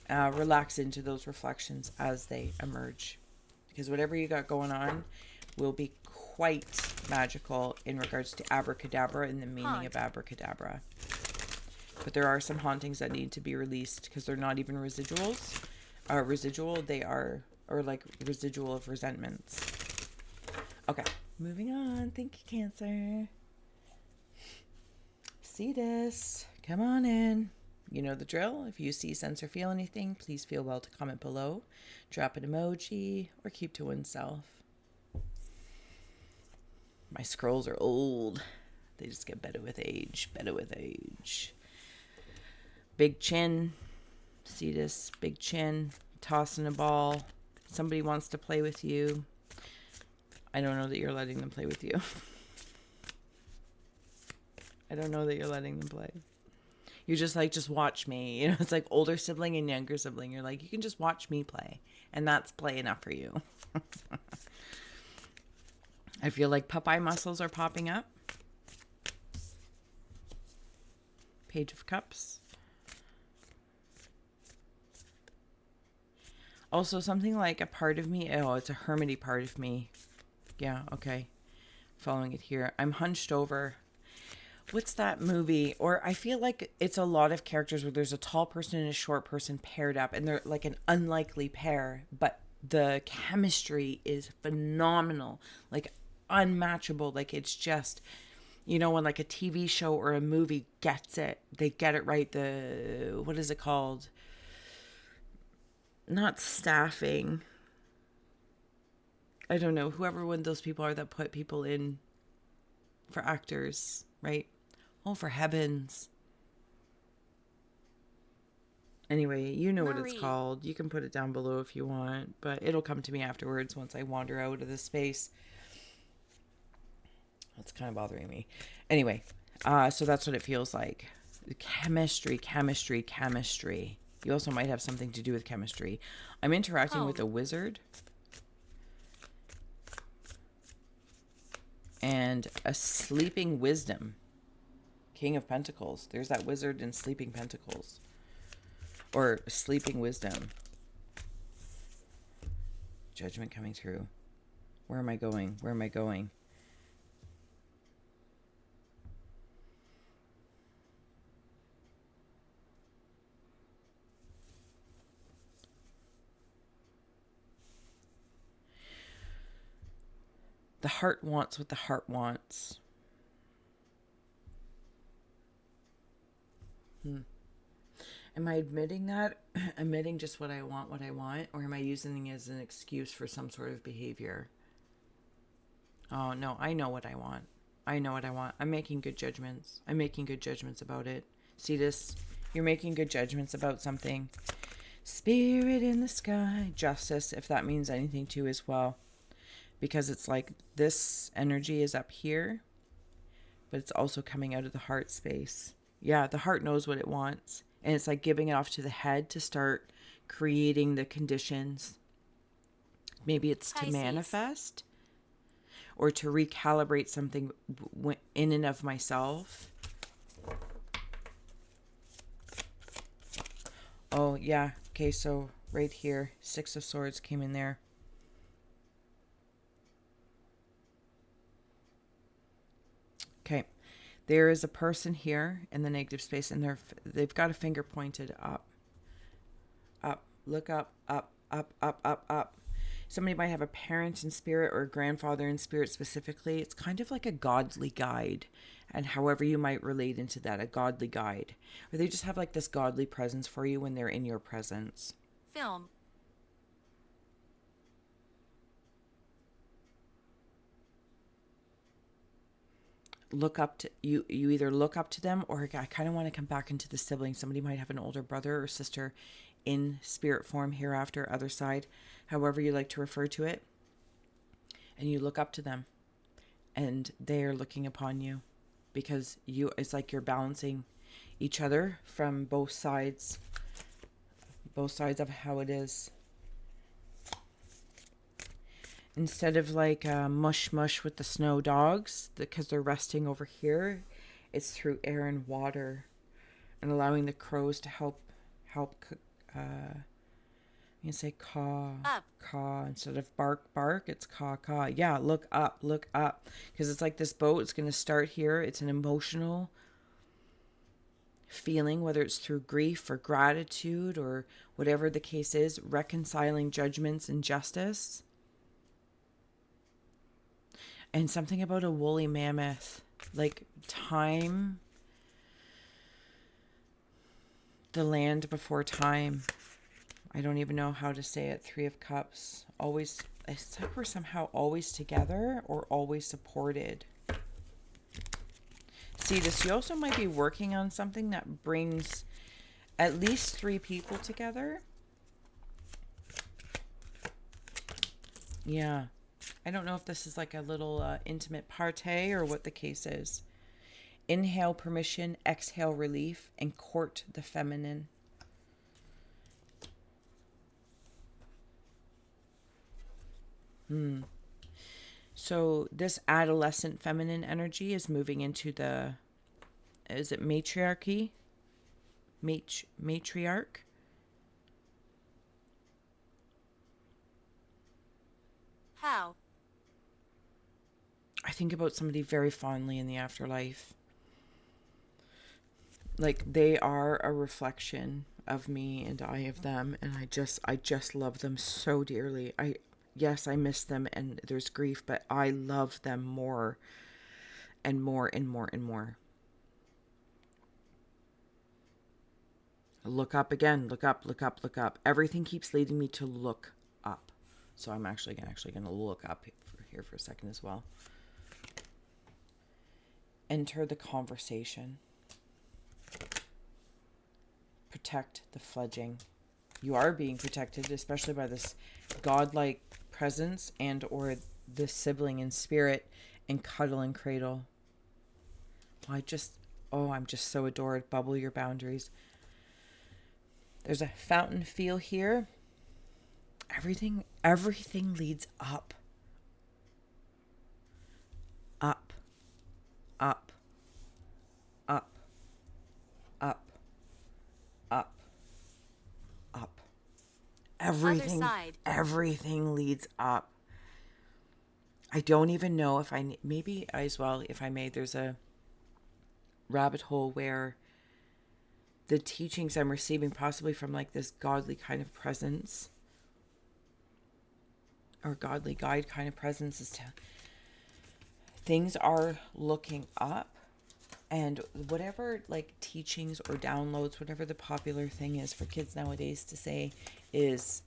Relax into those reflections as they emerge, because whatever you got going on will be quite magical in regards to abracadabra and the meaning of abracadabra. But there are some hauntings that need to be released, because they're not even residuals. Residual, they are, or like residual of resentments. Okay, moving on. Thank you, Cancer. Cetus, come on in. You know the drill. If you see, sense, or feel anything, please feel well to comment below. Drop an emoji or keep to oneself. My scrolls are old. They just get better with age. Better with age. Big chin. Cetus, big chin. Tossing a ball. Somebody wants to play with you. I don't know that you're letting them play with you. I don't know that you're letting them play. You're just like, just watch me. You know, it's like older sibling and younger sibling. You're like, you can just watch me play. And that's play enough for you. I feel like Popeye muscles are popping up. Page of Cups. Also, something like a part of me. Oh, it's a hermity part of me. Yeah, okay. Following it here. I'm hunched over. What's that movie? Or I feel like it's a lot of characters where there's a tall person and a short person paired up, and they're like an unlikely pair, but the chemistry is phenomenal. Like unmatchable. Like it's just, you know, when like a TV show or a movie gets it, they get it right. What is it called? Not staffing. I don't know. Whoever one of those people are that put people in for actors, right? Oh, for heavens. Anyway, you know what it's called. You can put it down below if you want, but it'll come to me afterwards once I wander out of this space. That's kind of bothering me. Anyway, so that's what it feels like. Chemistry. You also might have something to do with chemistry. I'm interacting with a wizard. And a sleeping wisdom. King of Pentacles. There's that wizard in Sleeping Pentacles. Or Sleeping Wisdom. Judgment coming through. Where am I going? Where am I going? The heart wants what the heart wants. Am I admitting that? Admitting just what I want? Or am I using it as an excuse for some sort of behavior? Oh, no, I know what I want. I know what I want. I'm making good judgments. I'm making good judgments about it. Cetus, you're making good judgments about something. Spirit in the sky. Justice, if that means anything to you as well. Because it's like this energy is up here, but it's also coming out of the heart space. Yeah, the heart knows what it wants. And it's like giving it off to the head to start creating the conditions. Maybe it's to Pisces. manifest or to recalibrate something in and of myself. Oh, yeah. Okay, so right here, Six of Swords came in there. Okay. There is a person here in the negative space, and they've got a finger pointed up. Up. Look up, up, up, up, up, up. Somebody might have a parent in spirit or a grandfather in spirit specifically. It's kind of like a godly guide, and however you might relate into that, a godly guide. Or they just have like this godly presence for you when they're in your presence. Film. Look up to you either look up to them, or I kind of want to come back into the siblings. Somebody might have an older brother or sister in spirit form hereafter, other side, however you like to refer to it, and you look up to them and they are looking upon you, because it's like you're balancing each other from both sides of how it is. Instead of like mush with the snow dogs, because they're resting over here, it's through air and water, and allowing the crows to help. You say caw, Up. caw instead of bark. It's caw. Yeah, look up, because it's like this boat. It's going to start here. It's an emotional feeling, whether it's through grief or gratitude or whatever the case is, reconciling judgments and justice. And something about a woolly mammoth, like time, the land before time. I don't even know how to say it. Three of Cups. Always, it's like we're somehow always together or always supported. See, this, you also might be working on something that brings at least 3 people together. Yeah. I don't know if this is like a little intimate party or what the case is. Inhale permission, exhale relief, and court the feminine. So this adolescent feminine energy is moving into the, is it matriarchy? Matriarch? How? I think about somebody very fondly in the afterlife. Like they are a reflection of me and I of them, and I just love them so dearly. Yes, I miss them and there's grief, but I love them more and more and more and more. Look up again, look up. Everything keeps leading me to look up. So I'm actually going to look up here for a second as well. Enter the conversation. Protect the fledging. You are being protected, especially by this godlike presence and or the sibling in spirit, and cuddle and cradle. I'm just so adored. Bubble your boundaries. There's a fountain feel here. Everything leads up. Up. Up. Up. Up. Up. Up. Everything leads up. I don't even know if maybe as well, if I may, there's a rabbit hole where the teachings I'm receiving, possibly from like this godly kind of presence or godly guide kind of presence, is to things are looking up, and whatever like teachings or downloads, whatever the popular thing is for kids nowadays to say is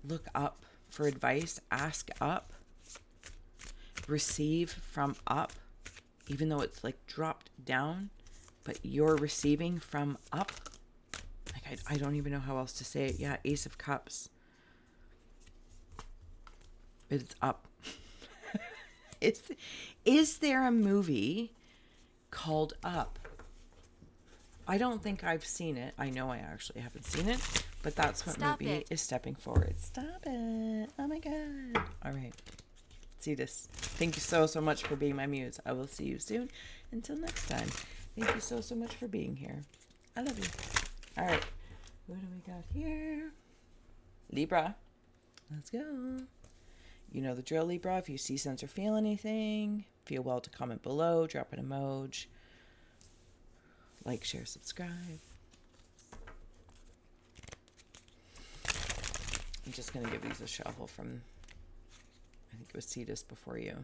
look up for advice, ask up, receive from up, even though it's like dropped down, but you're receiving from up. Like I don't even know how else to say it. Yeah, Ace of Cups. But it's up. Is there a movie called Up? I don't think I've seen it. I know I actually haven't seen it, but that's what Stop movie it. is stepping forward. Stop it. Oh my God. All right. Cetus, thank you so much for being my muse. I will see you soon. Until next time. Thank you so much for being here. I love you. All right. What do we got here? Libra. Let's go. You know the drill, Libra. If you see, sense, or feel anything, feel well to comment below, drop an emoji, like, share, subscribe. I'm just going to give these a shuffle from, I think it was Cetus before you.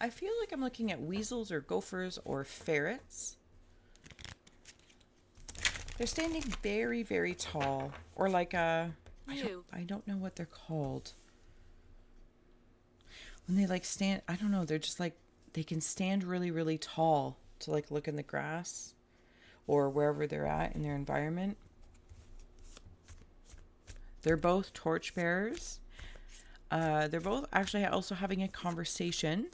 I feel like I'm looking at weasels or gophers or ferrets. They're standing very, very tall, or like I don't know what they're called. When they like stand, I don't know, they're just like, they can stand really, really tall to like look in the grass or wherever they're at in their environment. They're both torchbearers. They're both actually also having a conversation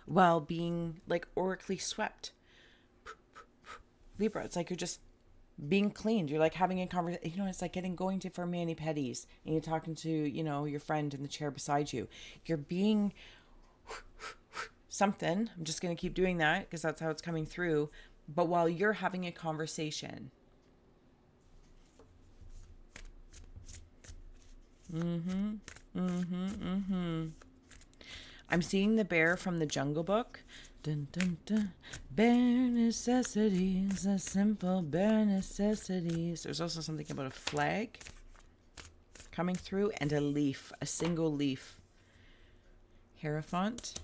while being like oracally swept. Libra, it's like you're just being cleaned. You're like having a conversation. You know, it's like going to for mani-pedis and you're talking to, you know, your friend in the chair beside you. You're being something. I'm just going to keep doing that because that's how it's coming through. But while you're having a conversation. I'm seeing the bear from the Jungle Book. Dun, dun, dun. Bare necessities, a simple bare necessities. There's also something about a flag coming through and a leaf, a single leaf. Hierophant.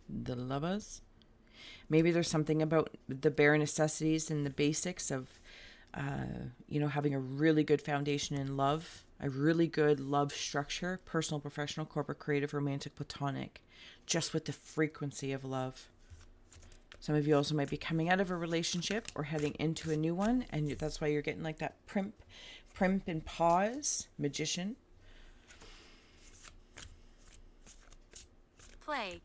The lovers. Maybe there's something about the bare necessities and the basics of, you know, having a really good foundation in love. A really good love structure, personal, professional, corporate, creative, romantic, platonic, just with the frequency of love. Some of you also might be coming out of a relationship or heading into a new one, and that's why you're getting like that primp and pause, magician. Play.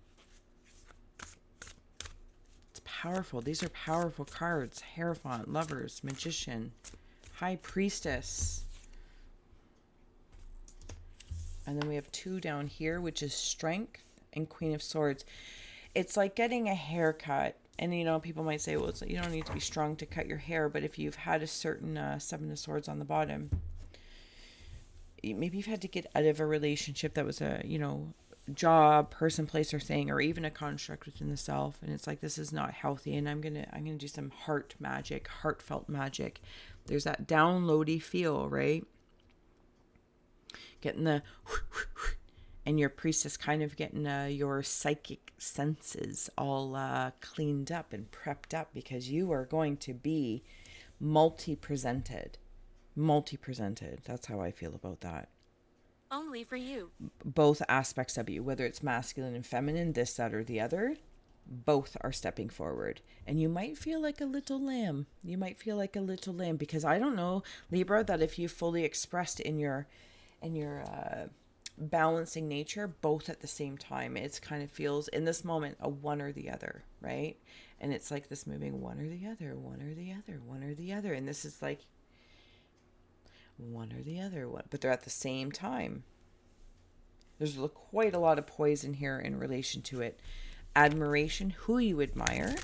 It's powerful. These are powerful cards. Hierophant, lovers, magician, high priestess. And then we have 2 down here, which is strength and Queen of Swords. It's like getting a haircut. And, you know, people might say, well, it's, you don't need to be strong to cut your hair. But if you've had a certain 7 of Swords on the bottom, maybe you've had to get out of a relationship that was a, you know, job, person, place, or thing, or even a construct within the self. And it's like, this is not healthy. And I'm gonna do some heart magic, heartfelt magic. There's that downloady feel, right? Getting the, and your priestess kind of getting your psychic senses all cleaned up and prepped up, because you are going to be multi-presented. That's how I feel about that. Only for you. Both aspects of you, whether it's masculine and feminine, this, that, or the other, both are stepping forward. And you might feel like a little lamb. Because I don't know, Libra, that if you fully expressed in your balancing nature both at the same time, it's kind of feels in this moment a one or the other, right? And it's like this moving one or the other, and this is like one or the other one, but they're at the same time. There's quite a lot of poison here in relation to it. Admiration, who you admire,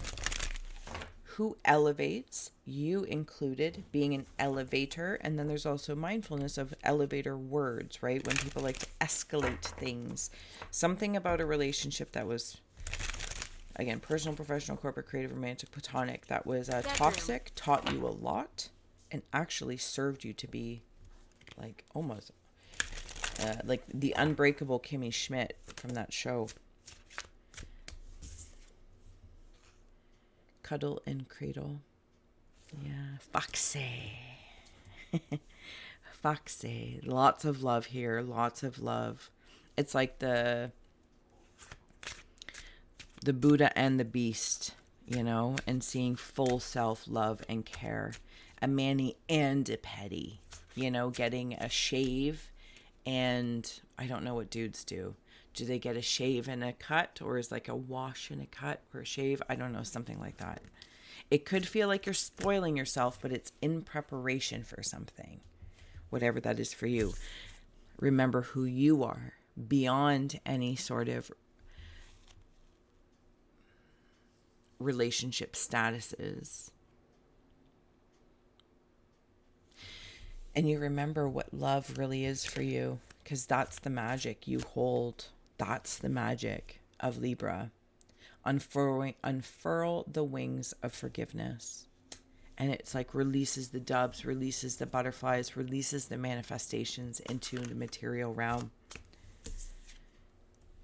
who elevates, you included, being an elevator. And then there's also mindfulness of elevator words, right? When people like to escalate things. Something about a relationship that was, again, personal, professional, corporate, creative, romantic, platonic, that was toxic, taught you a lot, and actually served you to be like almost like the unbreakable Kimmy Schmidt from that show. Cuddle and cradle. Yeah, Foxy. Foxy. Lots of love here. Lots of love. It's like the Buddha and the beast, you know, and seeing full self-love and care. A mani and a petty, you know, getting a shave, and I don't know what dudes do. Do they get a shave and a cut, or is like a wash and a cut or a shave? I don't know, something like that. It could feel like you're spoiling yourself, but it's in preparation for something, whatever that is for you. Remember who you are beyond any sort of relationship statuses. And you remember what love really is for you, because that's the magic you hold. That's the magic of Libra. Unfurl the wings of forgiveness. And it's like releases the doves, releases the butterflies, releases the manifestations into the material realm.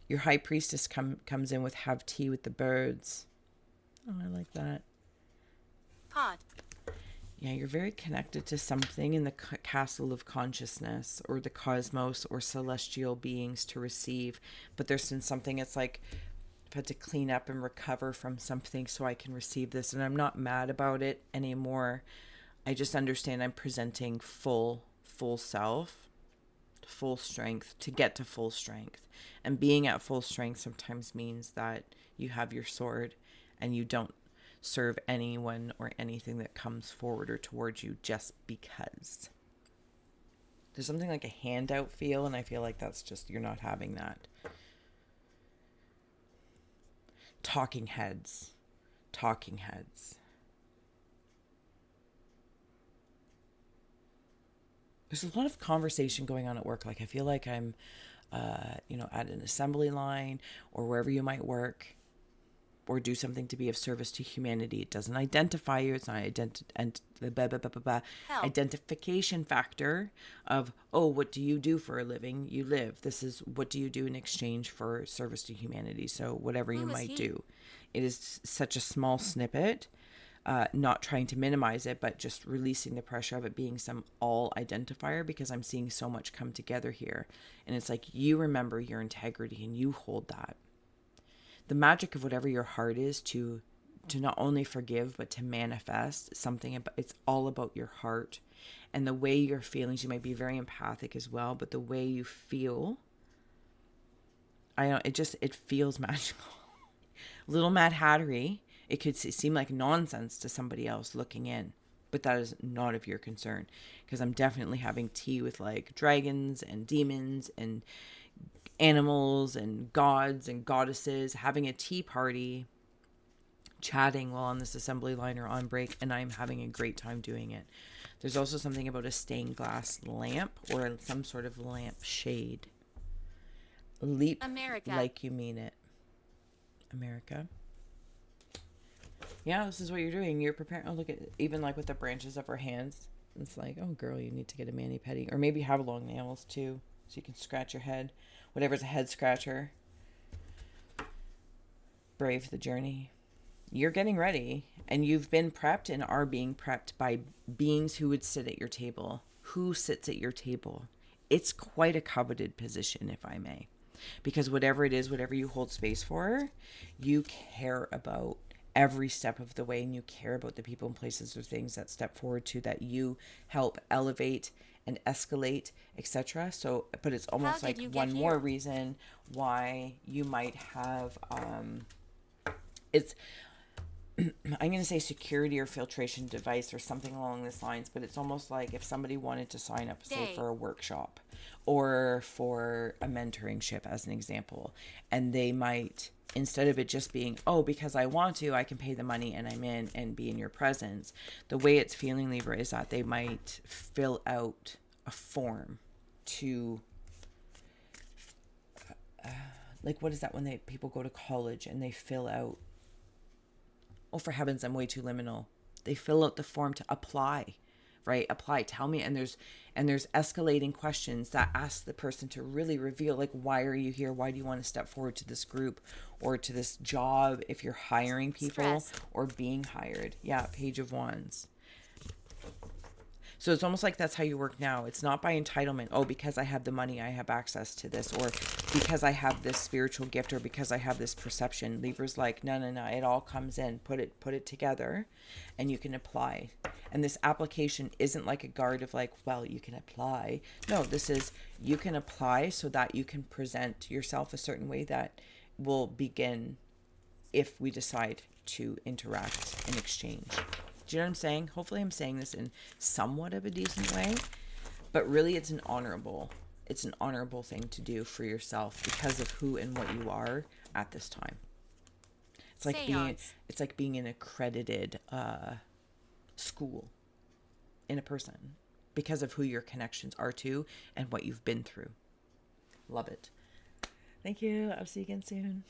Your high priestess comes in with have tea with the birds. Oh, I like that. Pot. Yeah, you're very connected to something in the castle of consciousness or the cosmos or celestial beings to receive. But there's been something, it's like I've had to clean up and recover from something so I can receive this. And I'm not mad about it anymore. I just understand I'm presenting full self, full strength to get to full strength. And being at full strength sometimes means that you have your sword and you don't serve anyone or anything that comes forward or towards you just because. There's something like a handout feel, and I feel like that's just, you're not having that. Talking heads. There's a lot of conversation going on at work. Like I feel like I'm, at an assembly line or wherever you might work, or do something to be of service to humanity. It doesn't identify you. It's not identification factor of, oh, what do you do for a living? You live. This is what do you do in exchange for service to humanity? So whatever you might do. It is such a small snippet, not trying to minimize it, but just releasing the pressure of it being some all identifier, because I'm seeing so much come together here. And it's like, you remember your integrity and you hold that. The magic of whatever your heart is to not only forgive, but to manifest something. It's all about your heart and the way your feelings. You might be very empathic as well, but the way you feel, it feels magical. Little Mad Hattery, it could seem like nonsense to somebody else looking in, but that is not of your concern, because I'm definitely having tea with like dragons and demons and animals and gods and goddesses, having a tea party, chatting while on this assembly line or on break, and I'm having a great time doing it. There's also something about a stained glass lamp or some sort of lamp shade. Leap America. Like you mean it. America. Yeah, this is what you're doing. You're preparing. Oh, look at even like with the branches of her hands. It's like, oh girl, you need to get a mani-pedi, or maybe have long nails too, so you can scratch your head. Whatever's a head scratcher. Brave the journey. You're getting ready, and you've been prepped and are being prepped by beings who would sit at your table. Who sits at your table? It's quite a coveted position, if I may, because whatever it is, whatever you hold space for, you care about every step of the way, and you care about the people and places or things that step forward to that you help elevate and escalate, etc. So, but it's almost like one more reason why you might have it's I'm going to say security or filtration device or something along these lines, but it's almost like if somebody wanted to sign up, say, for a workshop or for a mentoringship as an example, and they might instead of it just being, oh, because I want to, I can pay the money and I'm in and be in your presence. The way it's feeling, Libra, is that they might fill out a form to, like, what is that when people go to college and they fill out, oh, for heavens, I'm way too liminal. They fill out the form to apply, right? Apply, tell me. And there's escalating questions that ask the person to really reveal, like, why are you here? Why do you want to step forward to this group or to this job if you're hiring people or being hired? Yeah, Page of Wands. So it's almost like that's how you work now. It's not by entitlement. Oh, because I have the money, I have access to this, or because I have this spiritual gift, or because I have this perception. Libra's like, no. It all comes in. Put it together, and you can apply. And this application isn't like a guard of like, well, you can apply. No, this is, you can apply so that you can present yourself a certain way that will begin if we decide to interact and exchange. Do you know what I'm saying? Hopefully I'm saying this in somewhat of a decent way, but really it's an honorable thing to do for yourself because of who and what you are at this time. It's like being an accredited school in a person because of who your connections are to and what you've been through. Love it. Thank you. I'll see you again soon.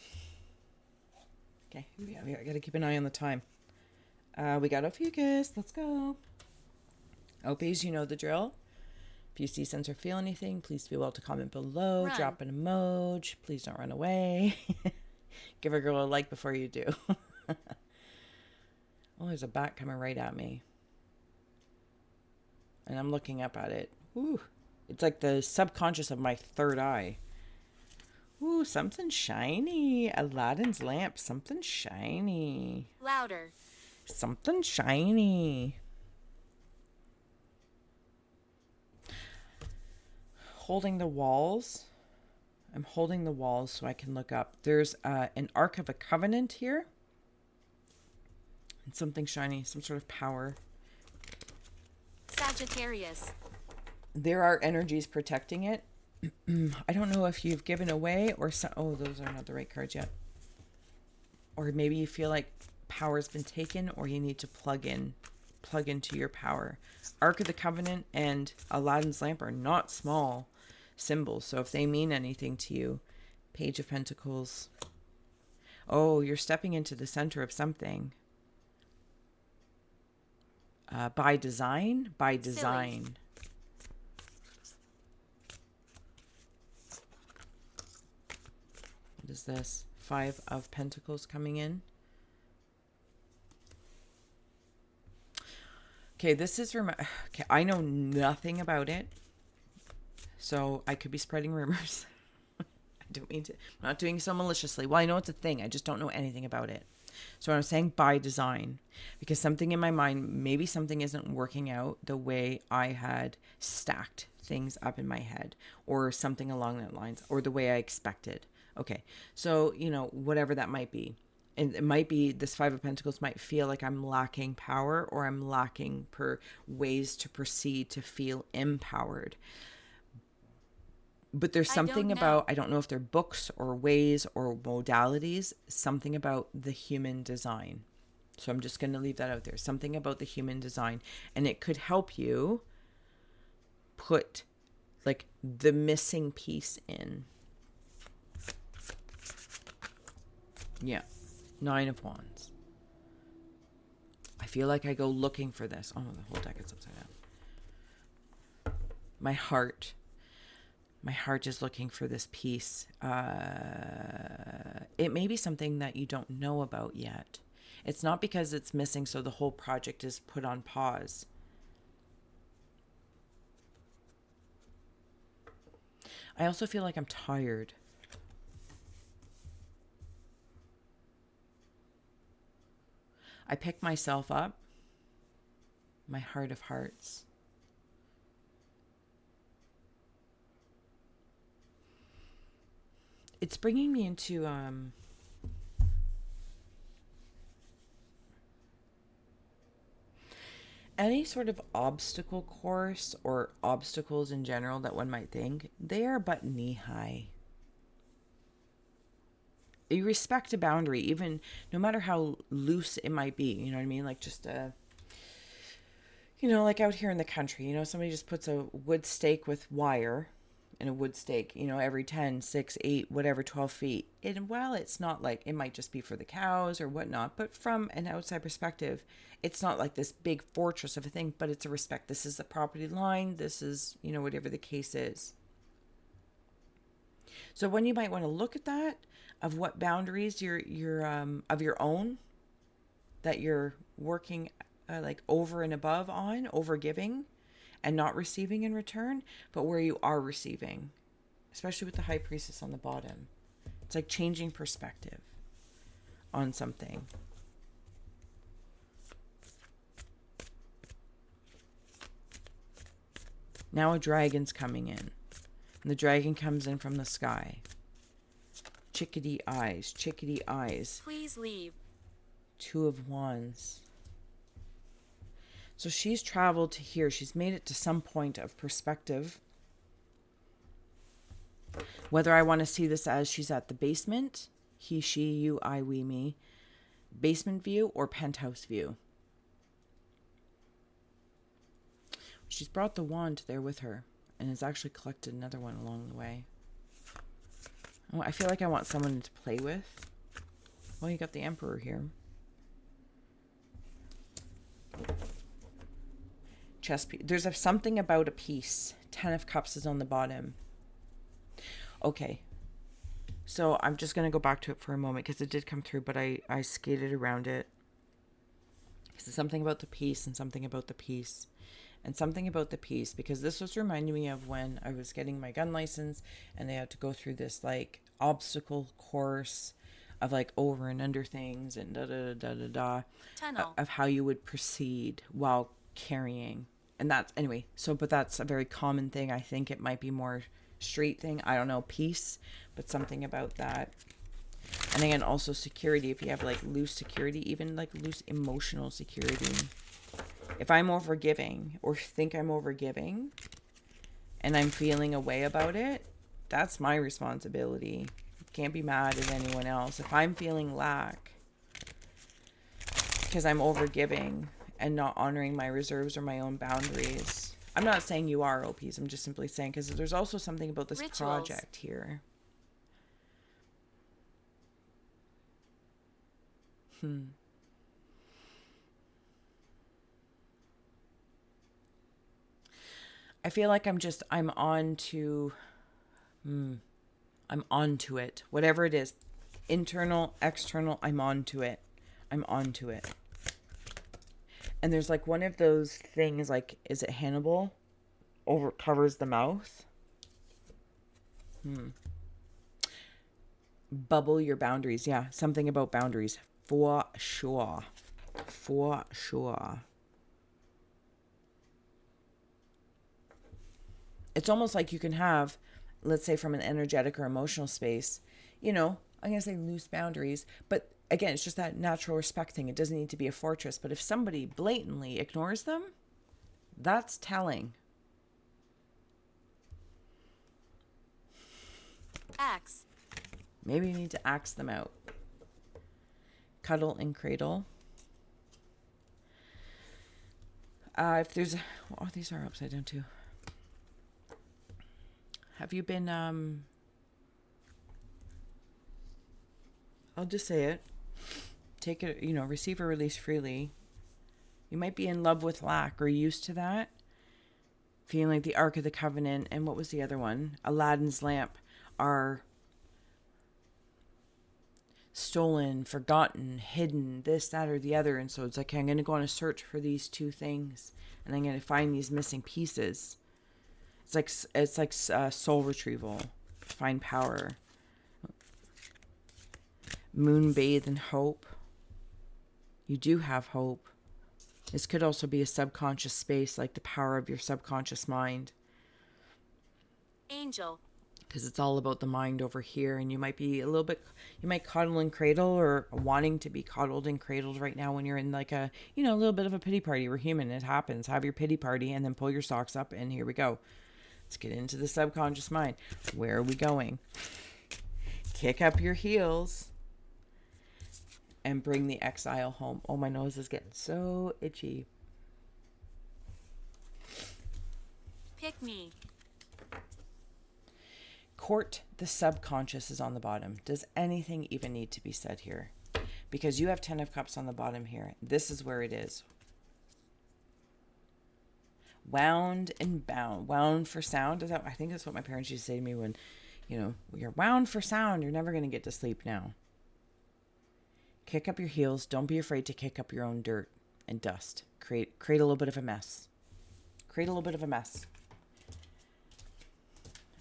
Okay, I gotta keep an eye on the time. We got Ophiuchus. Let's go. Ophies, you know the drill. If you see, sense, or feel anything, please feel well to comment below. Run. Drop an emoji. Please don't run away. Give a girl a like before you do. Oh, there's a bat coming right at me. And I'm looking up at it. Ooh, it's like the subconscious of my third eye. Ooh, something shiny. Aladdin's lamp. Something shiny. Louder. Something shiny. Holding the walls. I'm holding the walls so I can look up. There's an Ark of a Covenant here. And something shiny. Some sort of power. Sagittarius. There are energies protecting it. I don't know if you've given away or oh, those are not the right cards yet. Or maybe you feel like power's been taken or you need to plug into your power. Ark of the Covenant and Aladdin's lamp are not small symbols, so if they mean anything to you. Page of Pentacles. Oh, you're stepping into the center of something. By design. Silly. What is this? 5 of Pentacles coming in. Okay, this is okay, I know nothing about it, so I could be spreading rumors. I don't mean to. I'm not doing so maliciously. Well, I know it's a thing. I just don't know anything about it. So I'm saying by design, because something in my mind, maybe something isn't working out the way I had stacked things up in my head, or something along that lines, or the way I expected. Okay, so, whatever that might be. And it might be this 5 of Pentacles might feel like I'm lacking power, or I'm lacking ways to proceed to feel empowered. But there's something about, I don't know if they're books or ways or modalities, something about the human design. So I'm just going to leave that out there. Something about the human design. And it could help you put like the missing piece in. Yeah. 9 of Wands. I feel like I go looking for this. Oh, no, the whole deck is upside down. My heart is looking for this piece. It may be something that you don't know about yet. It's not because it's missing, so the whole project is put on pause. I also feel like I'm tired. I pick myself up, my heart of hearts. It's bringing me into any sort of obstacle course or obstacles in general that one might think, they are but knee high. you respect a boundary, even no matter how loose it might be. You know what I mean? Like just like out here in the country, somebody just puts a wood stake with wire and a wood stake, every 10, 6, 8, whatever, 12 feet. And while it's not like, it might just be for the cows or whatnot, but from an outside perspective, it's not like this big fortress of a thing, but it's a respect. This is the property line. This is, whatever the case is. So when you might want to look at that, of what boundaries you're of your own that you're working like over and above on, over giving and not receiving in return, but where you are receiving, especially with the High Priestess on the bottom. It's like changing perspective on something. Now a dragon's coming in. And the dragon comes in from the sky. Chickadee eyes, chickadee eyes. Please leave. 2 of Wands. So she's traveled to here. She's made it to some point of perspective. Whether I want to see this as she's at the basement, he, she, you, I, we, me, basement view or penthouse view. She's brought the wand there with her and has actually collected another one along the way. Oh, I feel like I want someone to play with. Well, you got the Emperor here. Chess piece. There's something about a piece. 10 of Cups is on the bottom. Okay. So I'm just going to go back to it for a moment because it did come through, but I skated around it. Because it's something about the piece and something about the piece. And something about the piece, because this was reminding me of when I was getting my gun license and they had to go through this like obstacle course of like over and under things and Tunnel. of how you would proceed while carrying. And that's, anyway, but that's a very common thing. I think it might be more street thing. I don't know, peace, but something about that. And again, also security. If you have like loose security, even like loose emotional security. If I'm overgiving or think I'm overgiving and I'm feeling a way about it, that's my responsibility. Can't be mad at anyone else. If I'm feeling lack because I'm overgiving and not honoring my reserves or my own boundaries. I'm not saying you are OPs. I'm just simply saying because there's also something about this Rituals. project here. I feel like I'm on to it. Whatever it is. Internal, external, I'm on to it. And there's like one of those things, like, is it Hannibal? Covers the mouth. Bubble your boundaries. Yeah, something about boundaries. For sure. It's almost like you can have, let's say from an energetic or emotional space, I'm going to say loose boundaries, but again, it's just that natural respect thing. It doesn't need to be a fortress, but if somebody blatantly ignores them, that's telling. Axe. Maybe you need to axe them out. Cuddle and cradle. If there's, these are upside down too. Have you been, I'll just say it. Take it, receive or release freely. You might be in love with lack or used to that. Feeling like the Ark of the Covenant and what was the other one? Aladdin's lamp are stolen, forgotten, hidden, this, that, or the other. And so it's like, I'm going to go on a search for these two things and I'm going to find these missing pieces. It's like soul retrieval. Find power. Moon bathe in hope. You do have hope. This could also be a subconscious space, like the power of your subconscious mind. Angel. Because it's all about the mind over here. And you might be you might coddle and cradle or wanting to be coddled and cradled right now when you're in like a little bit of a pity party. We're human. It happens. Have your pity party and then pull your socks up and here we go. Let's get into the subconscious mind. Where are we going? Kick up your heels. and bring the exile home. Oh, my nose is getting so itchy. Pick me. Court the subconscious is on the bottom. Does anything even need to be said here? Because you have 10 of Cups on the bottom here. This is where it is. Wound and bound. Wound for sound. Is that? I think that's what my parents used to say to me when, you know, you're wound for sound. You're never going to get to sleep now. Kick up your heels. Don't be afraid to kick up your own dirt and dust. Create a little bit of a mess. Create a little bit of a mess.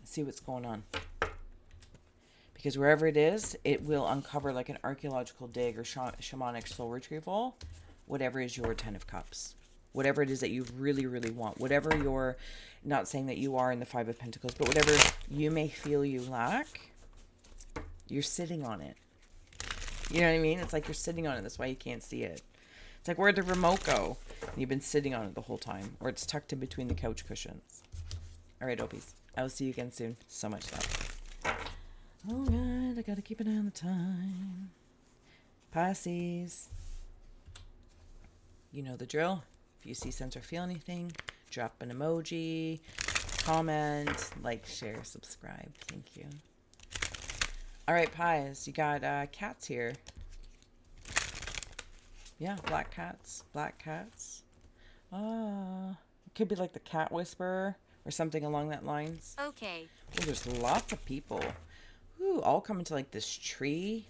See what's going on. Because wherever it is, it will uncover like an archaeological dig or shamanic soul retrieval. Whatever is your 10 of Cups. Whatever it is that you really, really want. Whatever you're, not saying that you are in the 5 of Pentacles, but whatever you may feel you lack, you're sitting on it. You know what I mean? It's like you're sitting on it. That's why you can't see it. It's like, where'd the remote go? And you've been sitting on it the whole time. Or it's tucked in between the couch cushions. All right, Opies. I will see you again soon. So much love. All right, I gotta keep an eye on the time. Pisces. You know the drill. If you see, sense, or feel anything, drop an emoji, comment, like, share, subscribe. Thank you. All right, Pies, you got cats here. Yeah, black cats. Black cats. It could be like the cat whisperer or something along that lines. Okay. Oh, there's lots of people. Ooh, all coming to like this tree.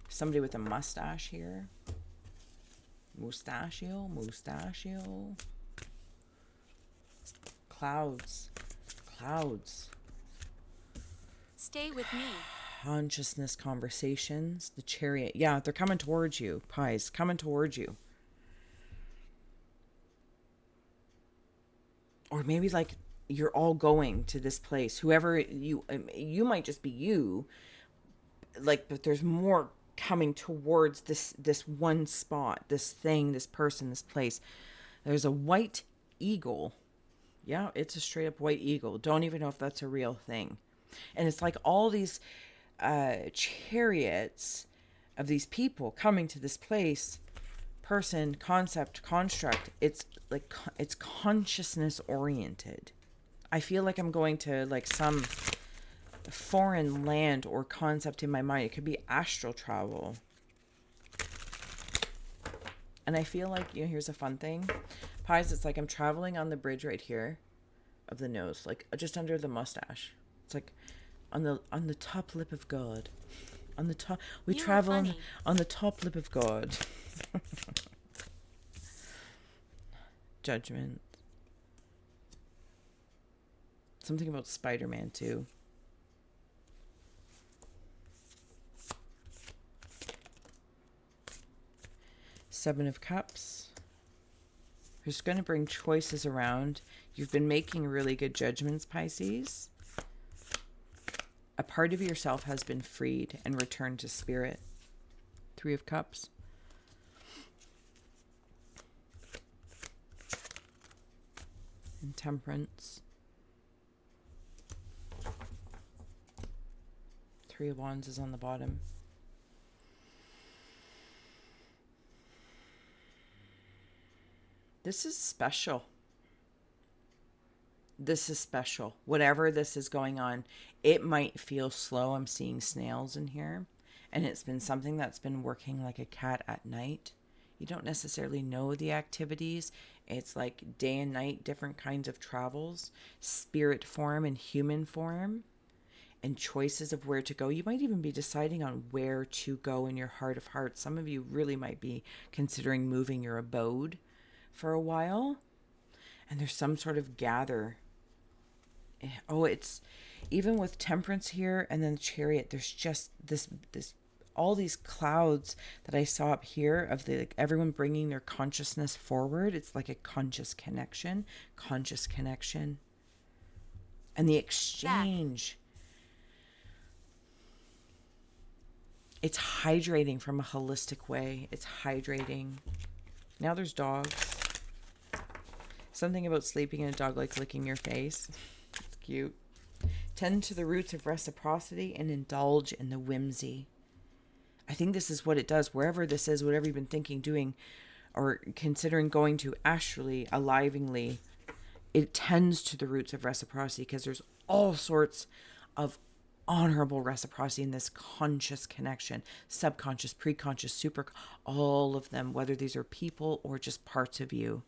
Somebody with a mustache here. Mustachio. Clouds. Stay with me. Consciousness conversations. The Chariot. Yeah, they're coming towards you. Pies, coming towards you. Or maybe like you're all going to this place. Whoever you might just be you. Like, but there's more coming towards this one spot, this thing, this person, this place. There's a white eagle. Yeah, it's a straight up white eagle. Don't even know if that's a real thing. And it's like all these chariots of these people coming to this place, person, concept, construct. It's like, it's consciousness oriented. I feel like I'm going to like some foreign land or concept in my mind. It could be astral travel. And I feel like, you know, here's a fun thing. Pies, it's like I'm traveling on the bridge right here of the nose, like just under the mustache. It's like on the top lip of God. On the top, we travel on the top lip of God. Judgment. Something about Spider-Man too. Seven of Cups. Who's going to bring choices around. You've been making really good judgments, Pisces. A part of yourself has been freed and returned to spirit. Three of Cups. And Temperance. Three of Wands is on the bottom. This is special. This is special. Whatever this is going on, it might feel slow. I'm seeing snails in here. And it's been something that's been working like a cat at night. You don't necessarily know the activities. It's like day and night, different kinds of travels, spirit form and human form, and choices of where to go. You might even be deciding on where to go in your heart of hearts. Some of you really might be considering moving your abode for a while. And there's some sort of gather. Oh, it's even with Temperance here and then Chariot, there's just this all these clouds that I saw up here of the like everyone bringing their consciousness forward. It's like a conscious connection. And the exchange. It's hydrating from a holistic way. It's hydrating. Now there's dogs. Something about sleeping and a dog like licking your face. It's cute. Tend to the roots of reciprocity and indulge in the whimsy. I think this is what it does. Wherever this is, whatever you've been thinking, doing, or considering going to astrally, alivingly, it tends to the roots of reciprocity, because there's all sorts of honorable reciprocity in this conscious connection, subconscious, preconscious, super, all of them, whether these are people or just parts of you.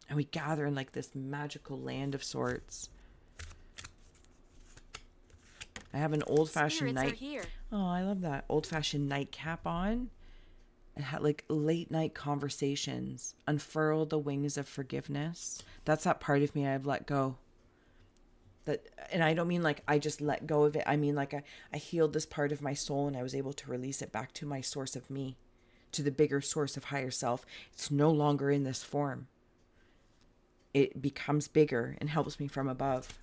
And we gather in like this magical land of sorts. I have an old-fashioned Spirits are here. Oh, I love that. Old-fashioned nightcap on. And had like late night conversations. Unfurl the wings of forgiveness. That's that part of me I've let go. And I don't mean like I just let go of it. I mean like I healed this part of my soul, and I was able to release it back to my source of me, to the bigger source of higher self. It's no longer in this form. It becomes bigger and helps me from above,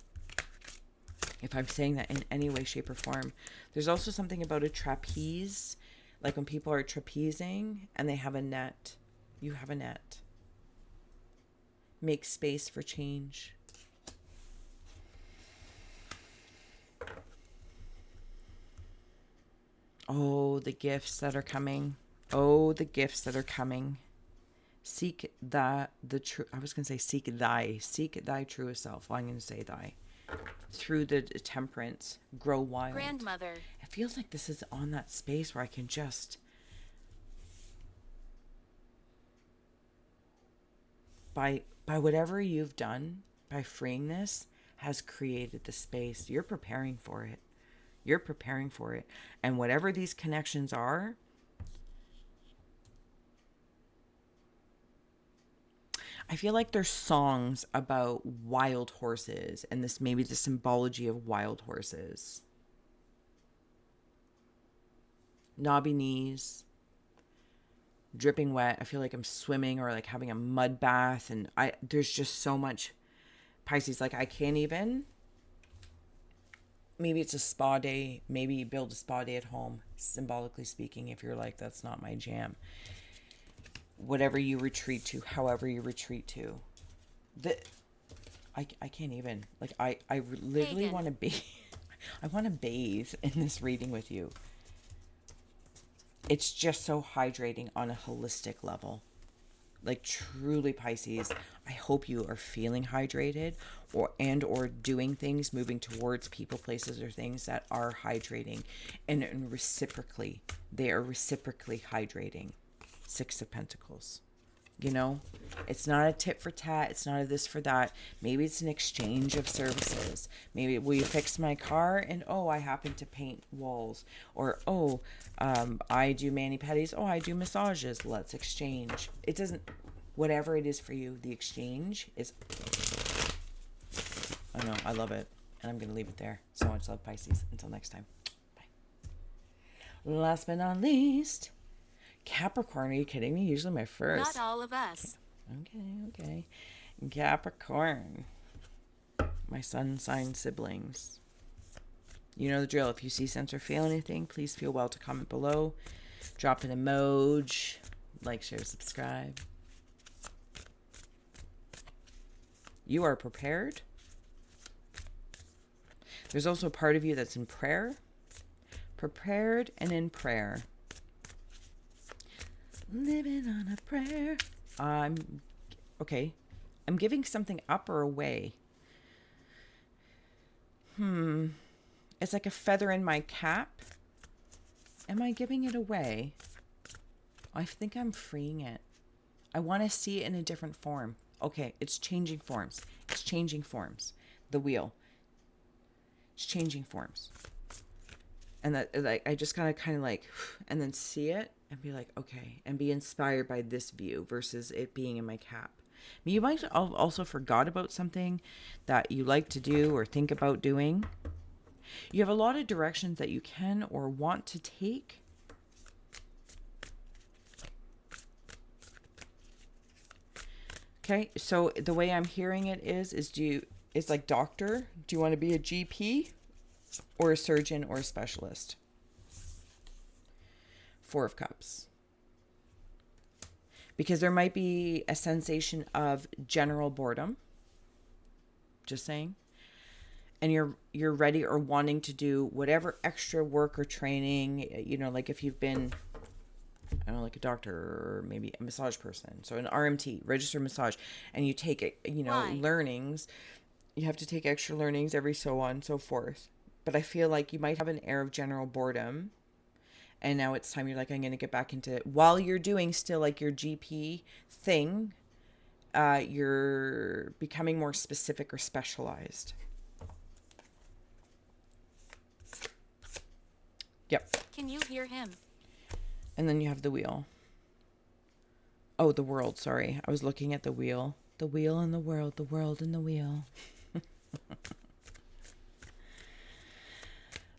if I'm saying that in any way, shape, or form. There's also something about a trapeze, like when people are trapezing and they have a net. You have a net. Make space for change. Oh, the gifts that are coming. Oh, the gifts that are coming. Seek the true. I was going to say seek thy truest self. Well, I'm going to say thy. Through the temperance, grow wild. Grandmother. It feels like this is on that space where I can just, by whatever you've done, by freeing this, has created the space. You're preparing for it. You're preparing for it. And whatever these connections are, I feel like there's songs about wild horses, and this maybe the symbology of wild horses. Knobby knees, dripping wet. I feel like I'm swimming or like having a mud bath, and there's just so much Pisces. Like I can't even. Maybe it's a spa day. Maybe you build a spa day at home, symbolically speaking, if you're like, that's not my jam. Whatever you retreat to, however you retreat to. I can't even. Like, I literally want to be... I want to bathe in this reading with you. It's just so hydrating on a holistic level. Like, truly, Pisces, I hope you are feeling hydrated or doing things, moving towards people, places, or things that are hydrating. And reciprocally, they are reciprocally hydrating. Six of Pentacles. You know, it's not a tit for tat. It's not a this for that. Maybe it's an exchange of services. Maybe will you fix my car? And oh, I happen to paint walls. Or oh, I do mani-pedis. Oh, I do massages. Let's exchange. It doesn't. Whatever it is for you, the exchange is. I know. I love it, and I'm gonna leave it there. So much love, Pisces. Until next time. Bye. Last but not least. Capricorn, are you kidding me? Usually my first. Not all of us. Okay. Capricorn. My sun sign siblings. You know the drill. If you see, sense, or feel anything, please feel well to comment below. Drop an emoji. Like, share, subscribe. You are prepared. There's also a part of you that's in prayer. Prepared and in prayer. Living on a prayer. Okay. I'm giving something up or away. It's like a feather in my cap. Am I giving it away? I think I'm freeing it. I want to see it in a different form. Okay, it's changing forms. It's changing forms. The wheel. It's changing forms. And that, like, I just gotta kind of like, and then see it and be like, okay, and be inspired by this view versus it being in my cap. I mean, you might also forgot about something that you like to do or think about doing. You have a lot of directions that you can or want to take. Okay, so the way I'm hearing it is it's like doctor. Do you want to be a GP or a surgeon or a specialist? Four of Cups. Because there might be a sensation of general boredom. Just saying. and you're ready or wanting to do whatever extra work or training, you know, like if you've been, I don't know, like a doctor or maybe a massage person, so an RMT, registered massage, and you take it, you know, Why? learnings, you have to take extra learnings every so on and so forth. But I feel like you might have an air of general boredom, and now it's time, you're like, I'm going to get back into it while you're doing still like your GP thing. You're becoming more specific or specialized. Yep. Can you hear him? And then you have the wheel. Oh, the world. Sorry. I was looking at the wheel. The wheel and the world and the wheel.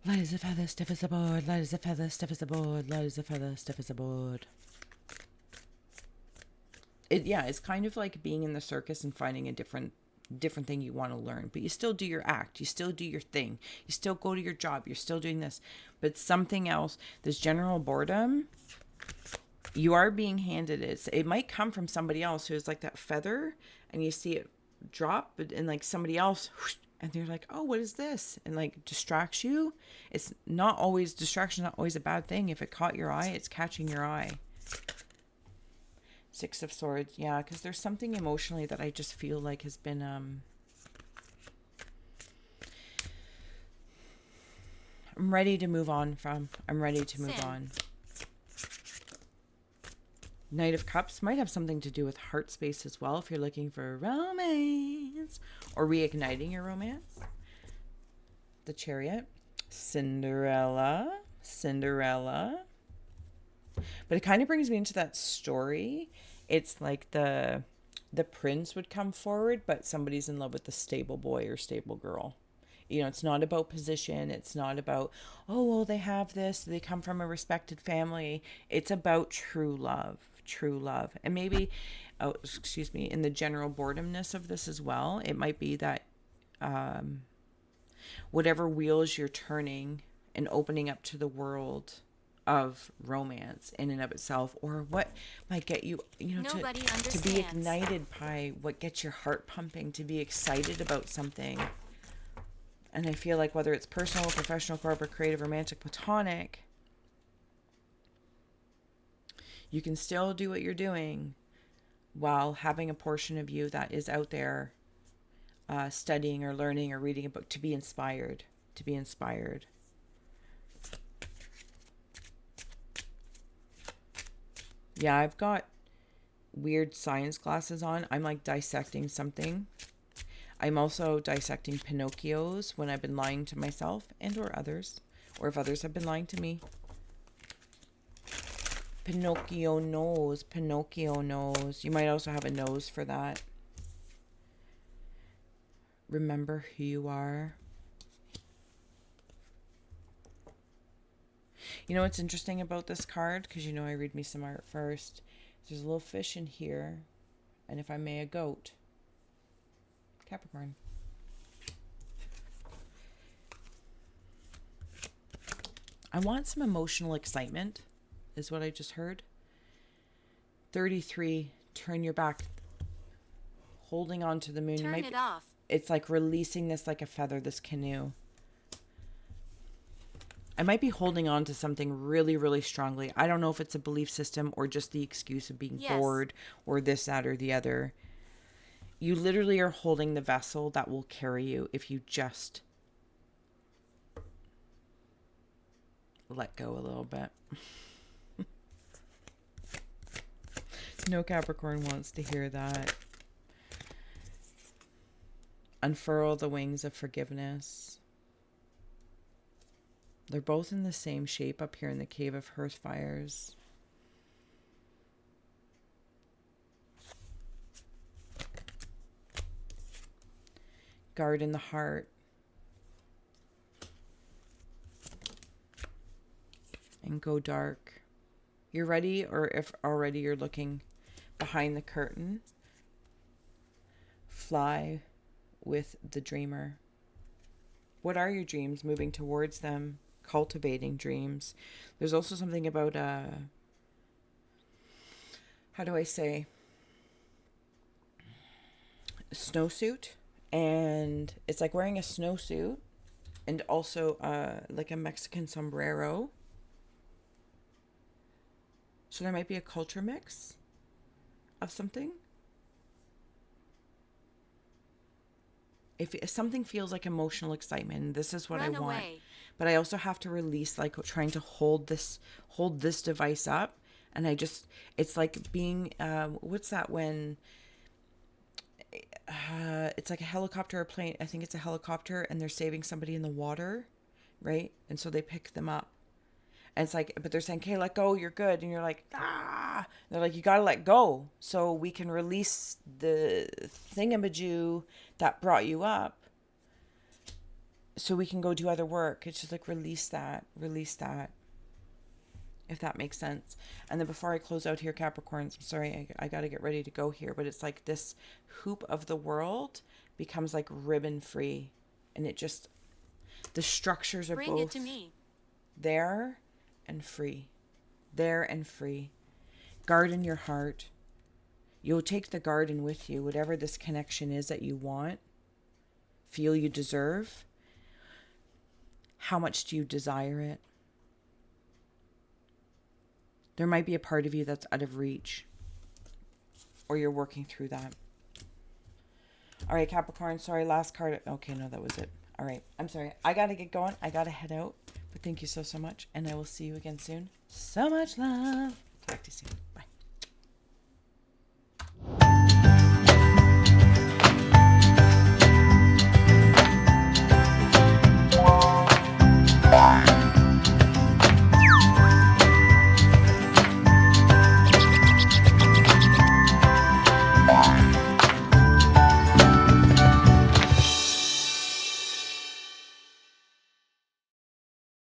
Light as a feather, stiff as a board. Light as a feather, stiff as a board. Light as a feather, stiff as a board. It's kind of like being in the circus and finding a different thing you want to learn, but you still do your act, you still do your thing, you still go to your job, you're still doing this, but something else, this general boredom, you are being handed it. It might come from somebody else who's like that feather, and you see it drop, and like somebody else, whoosh, and they're like, oh, what is this? And like distracts you. It's not always, distraction not always a bad thing. If it caught your eye, it's catching your eye. Six of Swords. Yeah, because there's something emotionally that I just feel like has been I'm ready to move on from. I'm ready to move on. Knight of Cups might have something to do with heart space as well, if you're looking for romance or reigniting your romance. The Chariot. Cinderella. But it kind of brings me into that story. It's like the prince would come forward, but somebody's in love with the stable boy or stable girl. You know, it's not about position. It's not about, oh, well, they have this, they come from a respected family. It's about true love. And maybe, in the general boredomness of this as well, it might be that whatever wheels you're turning and opening up to the world of romance in and of itself, or what might get you, you know, to be ignited by what gets your heart pumping, to be excited about something. And I feel like whether it's personal, professional, corporate, creative, romantic, platonic, you can still do what you're doing while having a portion of you that is out there studying or learning or reading a book, to be inspired. Yeah, I've got weird science glasses on. I'm like dissecting something. I'm also dissecting Pinocchios when I've been lying to myself and or others, or if others have been lying to me. Pinocchio nose. You might also have a nose for that. Remember who you are. You know what's interesting about this card, because you know I read me some art first. There's a little fish in here, and if I may, a goat. Capricorn. I want some emotional excitement, is what I just heard. 33, turn your back. Holding on to the moon. Turn it off. It's like releasing this like a feather, this canoe. I might be holding on to something really, really strongly. I don't know if it's a belief system or just the excuse of being bored or this, that, or the other. You literally are holding the vessel that will carry you if you just let go a little bit. No Capricorn wants to hear that. Unfurl the wings of forgiveness. They're both in the same shape up here in the Cave of Hearth Fires. Guard in the heart. And go dark. You're ready, or if already you're looking behind the curtain. Fly with the dreamer. What are your dreams? Moving towards them. Cultivating dreams. There's also something about how do I say, snowsuit And it's like wearing a snowsuit and also like a Mexican sombrero. So there might be a culture mix of something. If something feels like emotional excitement, this is what I Run want. away. But I also have to release, like trying to hold this device up. And it's like being, what's that when, it's like a helicopter or plane. I think it's a helicopter and they're saving somebody in the water, right? And so they pick them up. And it's like, but they're saying, okay, let go, you're good. And you're like, ah. And they're like, you got to let go so we can release the thingamajoo that brought you up so we can go do other work. It's just like, release that, if that makes sense. And then before I close out here, Capricorns, I'm sorry, I got to get ready to go here, but it's like this hoop of the world becomes like ribbon free. And it just, the structures are Bring both it to me. there and free. There and free. Garden your heart. You'll take the garden with you, whatever this connection is that you want, feel you deserve. How much do you desire it? There might be a part of you that's out of reach, or you're working through that. All right, Capricorn, sorry, last card. Okay, no, that was it. All right, I'm sorry. I got to get going. I got to head out. But thank you so much, and I will see you again soon. So much love. Talk to you soon.